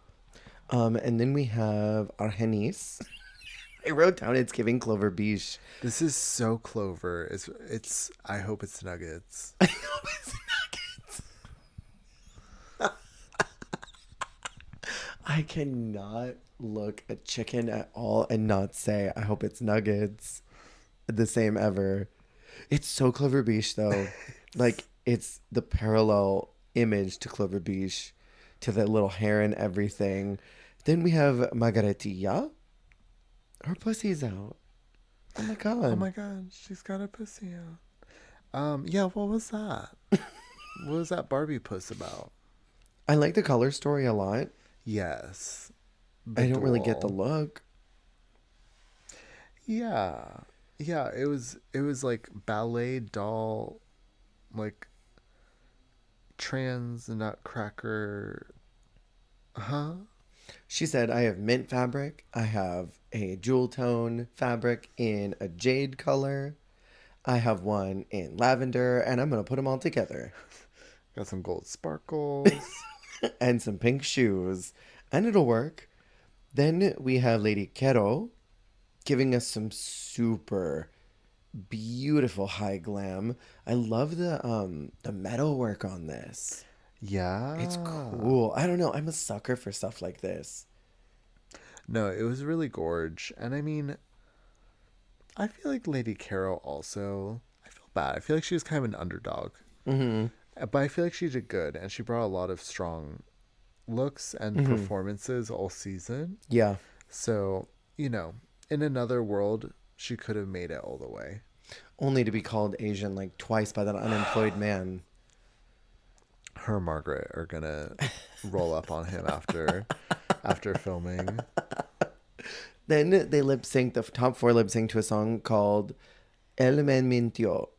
S2: And then we have Argenis. I wrote down it's giving Clover Beach.
S1: This is so Clover. It's I hope it's Nuggets.
S2: I hope it's Nuggets. I cannot look at chicken at all and not say I hope it's Nuggets. The same ever. It's so Clover Beach though. Like it's the parallel image to Clover Beach, to the little hair and everything. Then we have Margaretilla. Her pussy's out. Oh my god.
S1: Oh my god, she's got a pussy out. Yeah, what was that? What was that Barbie puss about?
S2: I like the color story a lot.
S1: Yes.
S2: I don't really get the
S1: doll.
S2: look.
S1: Yeah. Yeah, it was like ballet doll, like trans nutcracker. Huh?
S2: She said, I have mint fabric. I have a jewel tone fabric in a jade color. I have one in lavender, and I'm going to put them all together.
S1: Got some gold sparkles.
S2: And some pink shoes. And it'll work. Then we have Lady Kero giving us some super beautiful high glam. I love the metal work on this.
S1: Yeah.
S2: It's cool. I don't know. I'm a sucker for stuff like this.
S1: No, it was really gorge. And I mean, I feel like Lady Carol also, I feel bad. I feel like she was kind of an underdog.
S2: Mm-hmm.
S1: But I feel like she did good. And she brought a lot of strong looks and performances all season.
S2: Yeah.
S1: So, in another world, she could have made it all the way.
S2: Only to be called Asian like twice by that unemployed man.
S1: Her and Margaret are gonna roll up on him after filming.
S2: Then they lip sync, the top 4 lip sync to a song called El Men Mintió.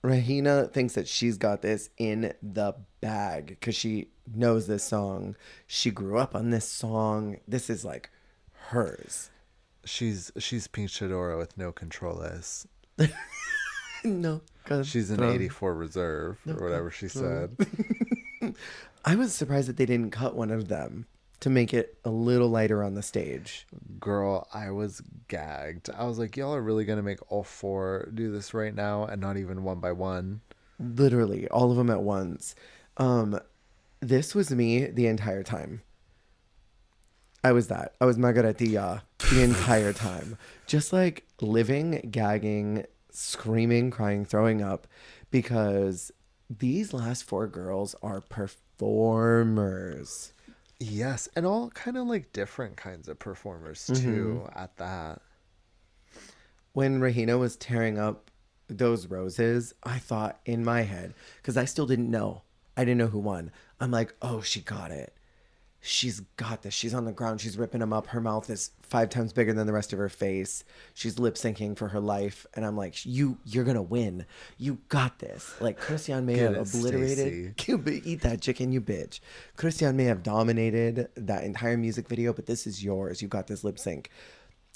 S2: Regina thinks that she's got this in the bag because she knows this song. She grew up on this song. This is like hers.
S1: She's Pink Chidora with no controles.
S2: No.
S1: She's an 84 reserve or whatever she said.
S2: I was surprised that they didn't cut one of them to make it a little lighter on the stage.
S1: Girl, I was gagged. I was like, y'all are really gonna make all 4 do this right now and not even one by one.
S2: Literally, all of them at once. This was me the entire time. I was Margaretilla the entire time. Just like living, gagging, screaming, crying, throwing up, because these last 4 girls are performers.
S1: Yes, and all kind of like different kinds of performers too at that.
S2: When Regina was tearing up those roses, I thought in my head, because I still didn't know. I didn't know who won. I'm like, oh, she got it. she's got this. She's on the ground. She's ripping them up. Her mouth is 5 times bigger than the rest of her face. She's lip syncing for her life. And I'm like, you're going to win. You got this. Like, Christian may have obliterated. Eat that chicken, you bitch. Christian may have dominated that entire music video, but this is yours. You got this lip sync.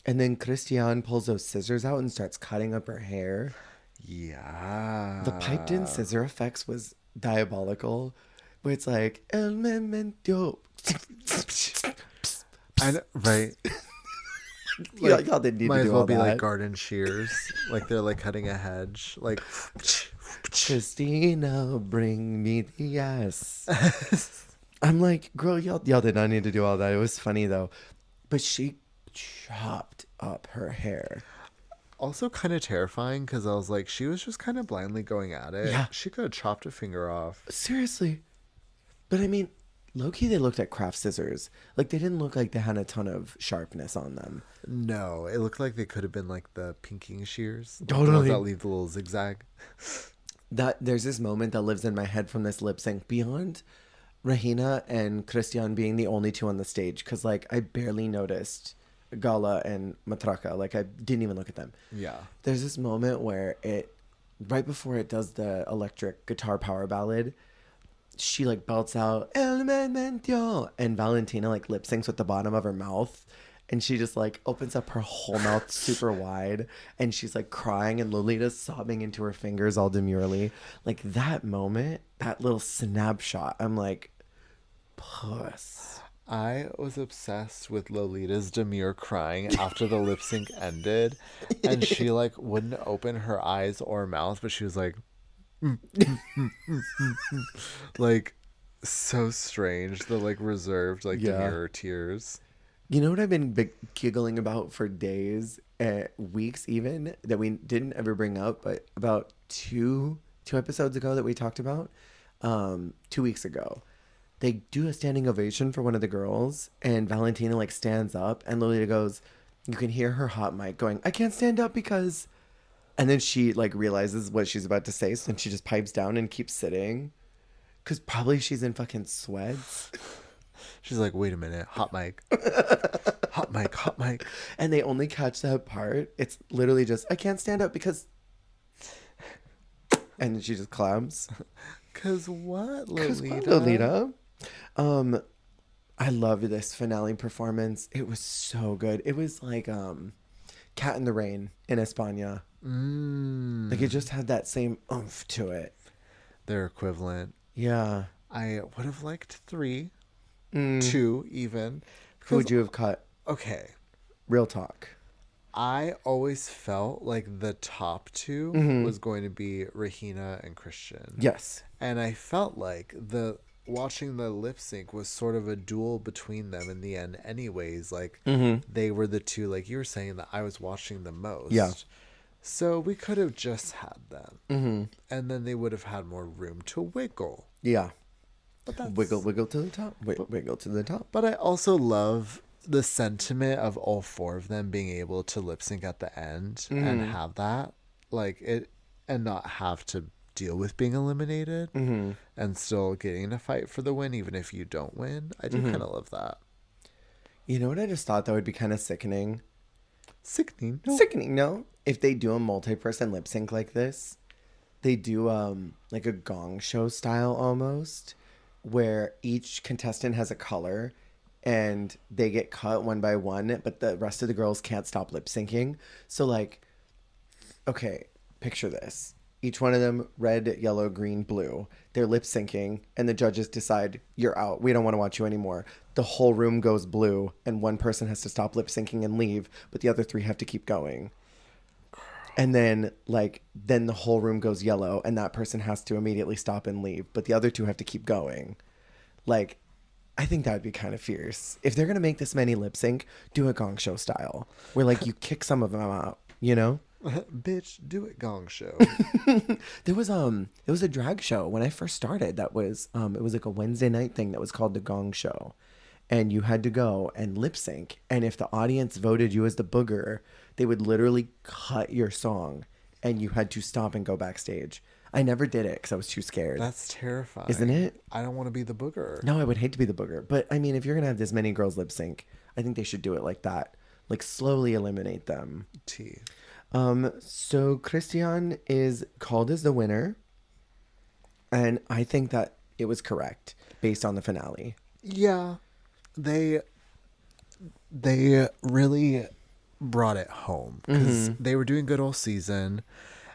S2: And then Christian pulls those scissors out and starts cutting up her hair.
S1: Yeah.
S2: The piped in scissor effects was diabolical. Where it's like, El Memento.
S1: Right.
S2: Like, y'all didn't need
S1: might
S2: to
S1: as
S2: do
S1: well
S2: all
S1: be
S2: that.
S1: like garden shears. Like they're like cutting a hedge. Like,
S2: Christina, bring me the ass. I'm like, girl, y'all did not need to do all that. It was funny though. But she chopped up her hair.
S1: also kind of terrifying because I was like, she was just kind of blindly going at it.
S2: Yeah.
S1: She could have chopped a finger off.
S2: Seriously. But I mean, low-key, they looked at craft scissors. Like, they didn't look like they had a ton of sharpness on them.
S1: No, it looked like they could have been like the pinking shears. Like
S2: Totally.
S1: the ones that leave the little zigzag.
S2: There's this moment that lives in my head from this lip sync beyond Rahina and Christian being the only two on the stage, because like I barely noticed Gala and Matraka. Like I didn't even look at them.
S1: Yeah.
S2: There's this moment where right before it does the electric guitar power ballad, she like belts out El Memento, and Valentina like lip syncs with the bottom of her mouth. And she just like opens up her whole mouth super wide, and she's like crying, and Lolita's sobbing into her fingers all demurely. Like that moment, that little snapshot, I'm like, puss.
S1: I was obsessed with Lolita's demure crying after the lip sync ended, and she like wouldn't open her eyes or mouth, but she was like, like so strange. The like reserved like demure tears.
S2: You know what I've been giggling about for days, weeks even, that we didn't ever bring up, but about two episodes ago that we talked about, 2 weeks ago, they do a standing ovation for one of the girls, and Valentina like stands up, and Lolita goes, you can hear her hot mic going, I can't stand up because, and then she like realizes what she's about to say, so then she just pipes down and keeps sitting, because probably she's in fucking sweats.
S1: She's like, wait a minute, hot mic. Hot mic, hot mic.
S2: And they only catch that part. It's literally just, I can't stand up because... And then she just claps.
S1: Cause what, Lolita?
S2: Lolita. I loved this finale performance. It was so good. It was like Cat in the Rain in España. Like it just had that same oomph to it.
S1: Their equivalent.
S2: Yeah.
S1: I would have liked 3. 2 even.
S2: Who would you have cut?
S1: Okay.
S2: Real talk.
S1: I always felt like the top 2 was going to be Rahina and Christian.
S2: Yes.
S1: And I felt like watching the lip sync was sort of a duel between them in the end anyways. Like they were the 2, like you were saying, that I was watching the most.
S2: Yeah.
S1: So we could have just had them. And then they would have had more room to wiggle.
S2: Yeah.
S1: But that's...
S2: Wiggle to the top. Wiggle to the top.
S1: But I also love the sentiment of all 4 of them being able to lip sync at the end and have that, like it, and not have to deal with being eliminated and still getting in a fight for the win, even if you don't win. I do kind of love that.
S2: You know what I just thought that would be kind of sickening?
S1: Sickening. No.
S2: Sickening, no? If they do a multi-person lip sync like this, they do like a gong show style almost, where each contestant has a color and they get cut one by one, but the rest of the girls can't stop lip syncing. So like, okay, picture this. Each one of them, red, yellow, green, blue. They're lip syncing and the judges decide, you're out. We don't want to watch you anymore. The whole room goes blue and one person has to stop lip syncing and leave, but the other 3 have to keep going. And then then the whole room goes yellow and that person has to immediately stop and leave, but the other 2 have to keep going. Like, I think that would be kind of fierce. If they're going to make this many lip sync, do a gong show style where like you kick some of them out, you know?
S1: Bitch, do it, gong show.
S2: There was a drag show when I first started that was it was like a Wednesday night thing that was called the Gong Show, and you had to go and lip sync, and if the audience voted you as the booger, they would literally cut your song and you had to stop and go backstage. I never did it because I was too scared.
S1: That's terrifying.
S2: Isn't it?
S1: I don't want to be the booger.
S2: No, I would hate to be the booger. But I mean, if you're going to have this many girls lip sync, I think they should do it like that. Like slowly eliminate them.
S1: T.
S2: So Christian is called as the winner. And I think that it was correct based on the finale.
S1: Yeah. They really brought it home because they were doing good all season,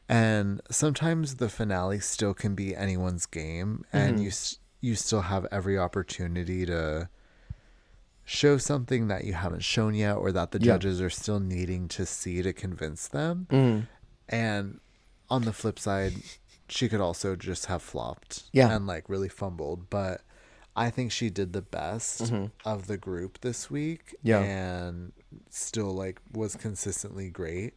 S1: and sometimes the finale still can be anyone's game, and you still have every opportunity to show something that you haven't shown yet, or that the judges are still needing to see to convince them. And on the flip side, she could also just have flopped and like really fumbled, but I think she did the best of the group this week and still like was consistently great.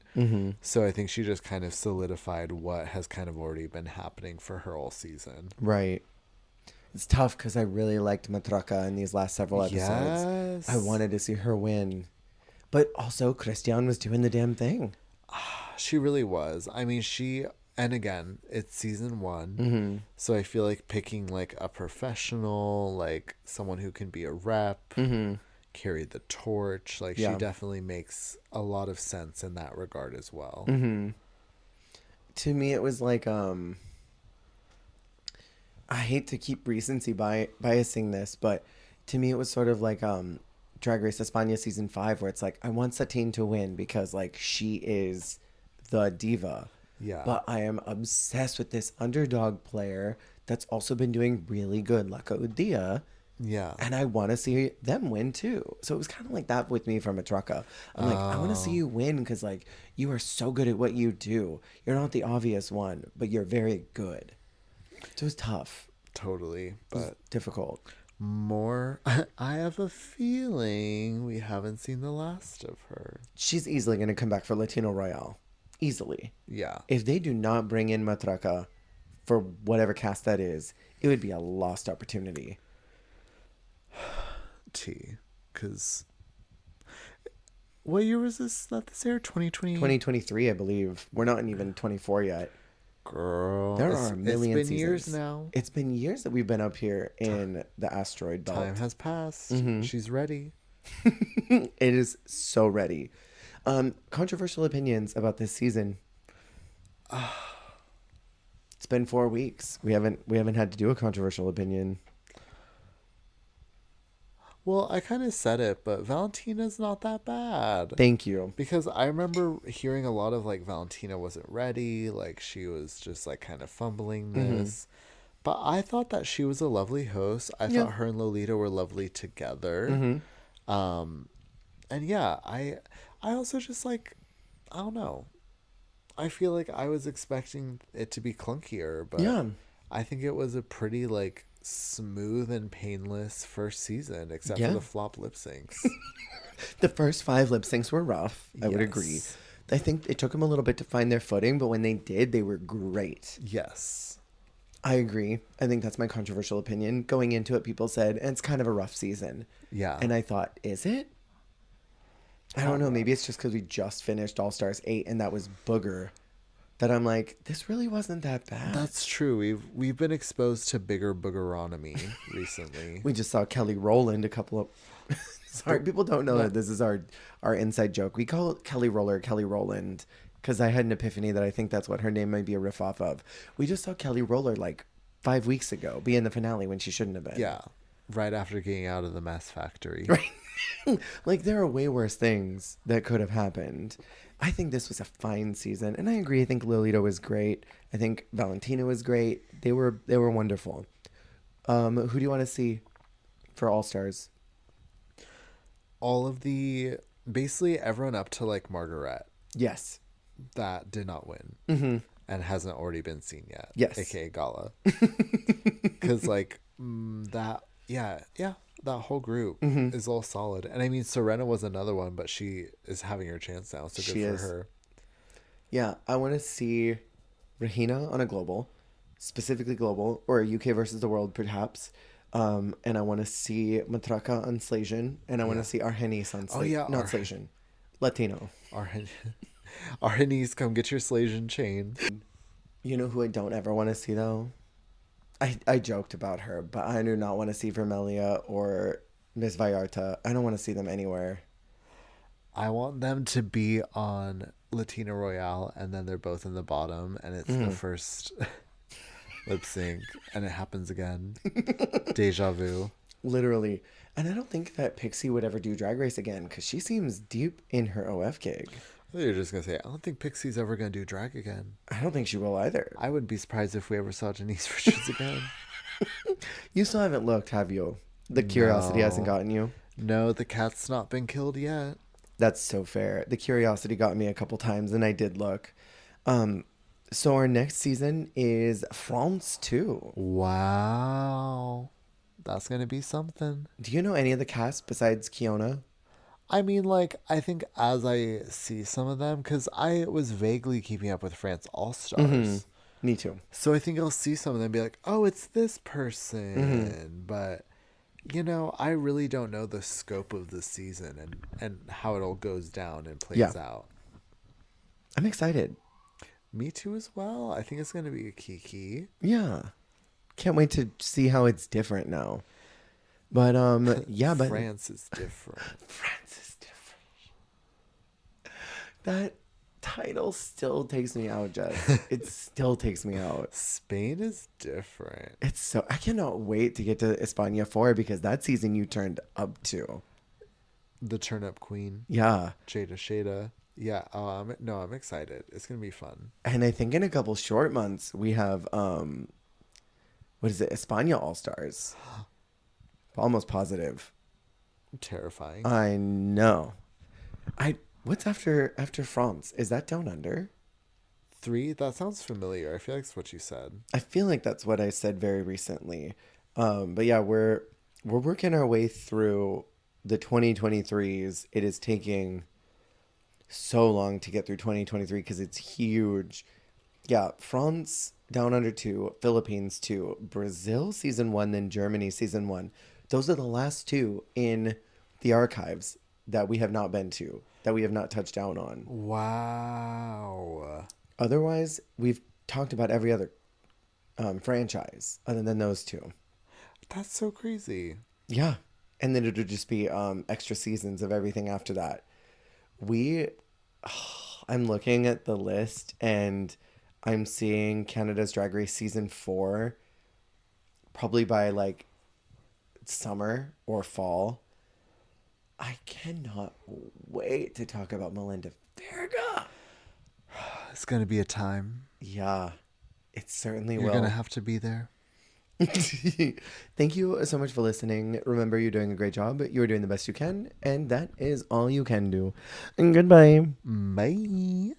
S1: So I think she just kind of solidified what has kind of already been happening for her all season.
S2: Right. It's tough because I really liked Matraka in these last several episodes.
S1: Yes.
S2: I wanted to see her win. But also, Christian was doing the damn thing.
S1: She really was. I mean, and again, it's season 1. So I feel like picking like a professional, like someone who can be a rep, carry the torch. Like she definitely makes a lot of sense in that regard as well.
S2: To me, it was like, I hate to keep recency biasing this, but to me, it was sort of like Drag Race España season 5, where it's like, I want Satine to win because like she is the diva.
S1: Yeah.
S2: But I am obsessed with this underdog player that's also been doing really good, Laka Udia.
S1: Yeah.
S2: And I want to see them win too. So it was kind of like that with me from Matraka. I'm like, I want to see you win because like you are so good at what you do. You're not the obvious one, but you're very good. So it was tough.
S1: Totally. But
S2: difficult.
S1: I have a feeling we haven't seen the last of her.
S2: She's easily going to come back for Latino Royale. Easily.
S1: Yeah.
S2: If they do not bring in Matraka for whatever cast that is, it would be a lost opportunity.
S1: Because what year was this that this aired? 2020?
S2: 2023, I believe. We're not even 24 yet.
S1: Girl.
S2: There are a million
S1: It's been
S2: seasons.
S1: years now.
S2: It's been years that we've been up here in the asteroid belt.
S1: Time has passed. She's ready.
S2: It is so ready. Controversial opinions about this season. It's been 4 weeks. We haven't had to do a controversial opinion.
S1: Well, I kind of said it, but Valentina's not that bad.
S2: Thank you.
S1: Because I remember hearing a lot of like Valentina wasn't ready, like she was just like kind of fumbling this. But I thought that she was a lovely host. I thought her and Lolita were lovely together. And yeah, I also just like, I don't know. I feel like I was expecting it to be clunkier, but I think it was a pretty like smooth and painless first season, except for the flop lip syncs.
S2: The first 5 lip syncs were rough. I would agree. I think it took them a little bit to find their footing, but when they did, they were great.
S1: Yes.
S2: I agree. I think that's my controversial opinion. Going into it, people said, and it's kind of a rough season.
S1: Yeah.
S2: And I thought, is it? I don't know. Maybe it's just because we just finished All Stars 8 and that was Booger. That I'm like, this really wasn't that bad.
S1: That's true. We've been exposed to bigger boogeronomy recently.
S2: We just saw Kelly Rowland a couple of... Sorry, people don't know that this is our inside joke. We call Kelly Roller Kelly Rowland because I had an epiphany that I think that's what her name might be a riff off of. We just saw Kelly Roller like 5 weeks ago be in the finale when she shouldn't have been.
S1: Yeah. Right after getting out of the mess factory.
S2: Right. Like there are way worse things that could have happened. I think this was a fine season, and I agree. I think Lolita was great. I think Valentina was great. They were wonderful. Who do you want to see for All Stars?
S1: All of basically everyone up to like Margaret.
S2: Yes.
S1: That did not win and hasn't already been seen yet.
S2: Yes.
S1: AKA Gala. Because like that whole group is all solid. And I mean, Serena was another one, but she is having her chance now, so good for her. Yeah,
S2: I want to see Regina on a global, specifically global, or a UK versus the world, perhaps. And I want to see Matraka on Slasian, and I want to see Argenis on not Slasian, Latino.
S1: Argenis, come get your Slasian chain.
S2: You know who I don't ever want to see though? I joked about her, but I do not want to see Vermelia or Miss Vallarta. I don't want to see them anywhere.
S1: I want them to be on Latina Royale, and then they're both in the bottom, and it's the first lip sync, and it happens again. Deja vu.
S2: Literally. And I don't think that Pixie would ever do Drag Race again because she seems deep in her OF gig.
S1: I thought you were just gonna say, I don't think Pixie's ever gonna do drag again.
S2: I don't think she will either.
S1: I wouldn't be surprised if we ever saw Denise Richards again.
S2: You still haven't looked, have you? The curiosity hasn't gotten you?
S1: No, the cat's not been killed yet.
S2: That's so fair. The curiosity got me a couple times and I did look. So our next season is France 2.
S1: Wow. That's gonna be something.
S2: Do you know any of the cast besides Kiona?
S1: I mean, like, I think as I see some of them, because I was vaguely keeping up with France All Stars.
S2: Me too.
S1: So I think I'll see some of them and be like, oh, it's this person. But, you know, I really don't know the scope of the season and how it all goes down and plays out.
S2: I'm excited.
S1: Me too as well. I think it's going to be a Kiki.
S2: Yeah. Can't wait to see how it's different now. But, yeah, but...
S1: France is different.
S2: France is different. That title still takes me out, Jess. It still takes me out.
S1: Spain is different.
S2: It's so... I cannot wait to get to España 4 because that season you turned up to.
S1: The Turn Up Queen.
S2: Yeah.
S1: Shada. Yeah. I'm excited. It's going to be fun.
S2: And I think in a couple short months we have, what is it? España All Stars. Almost positive.
S1: Terrifying.
S2: I know. What's after France? Is that Down Under?
S1: 3? That sounds familiar. I feel like it's what you said.
S2: I feel like that's what I said very recently. But yeah, we're working our way through the 2023s. It is taking so long to get through 2023 because it's huge. Yeah, France Down Under 2, Philippines 2, Brazil season 1, then Germany season 1. Those are the last 2 in the archives that we have not been to, that we have not touched down on.
S1: Wow.
S2: Otherwise, we've talked about every other franchise other than those 2.
S1: That's so crazy.
S2: Yeah. And then it'll just be extra seasons of everything after that. I'm looking at the list and I'm seeing Canada's Drag Race season 4 probably by like summer or fall. I cannot wait to talk about Melinda Verga.
S1: It's going to be a time.
S2: Yeah, it certainly will.
S1: You're going to have to be there.
S2: Thank you so much for listening. Remember, you're doing a great job. You're doing the best you can. And that is all you can do. And goodbye.
S1: Bye.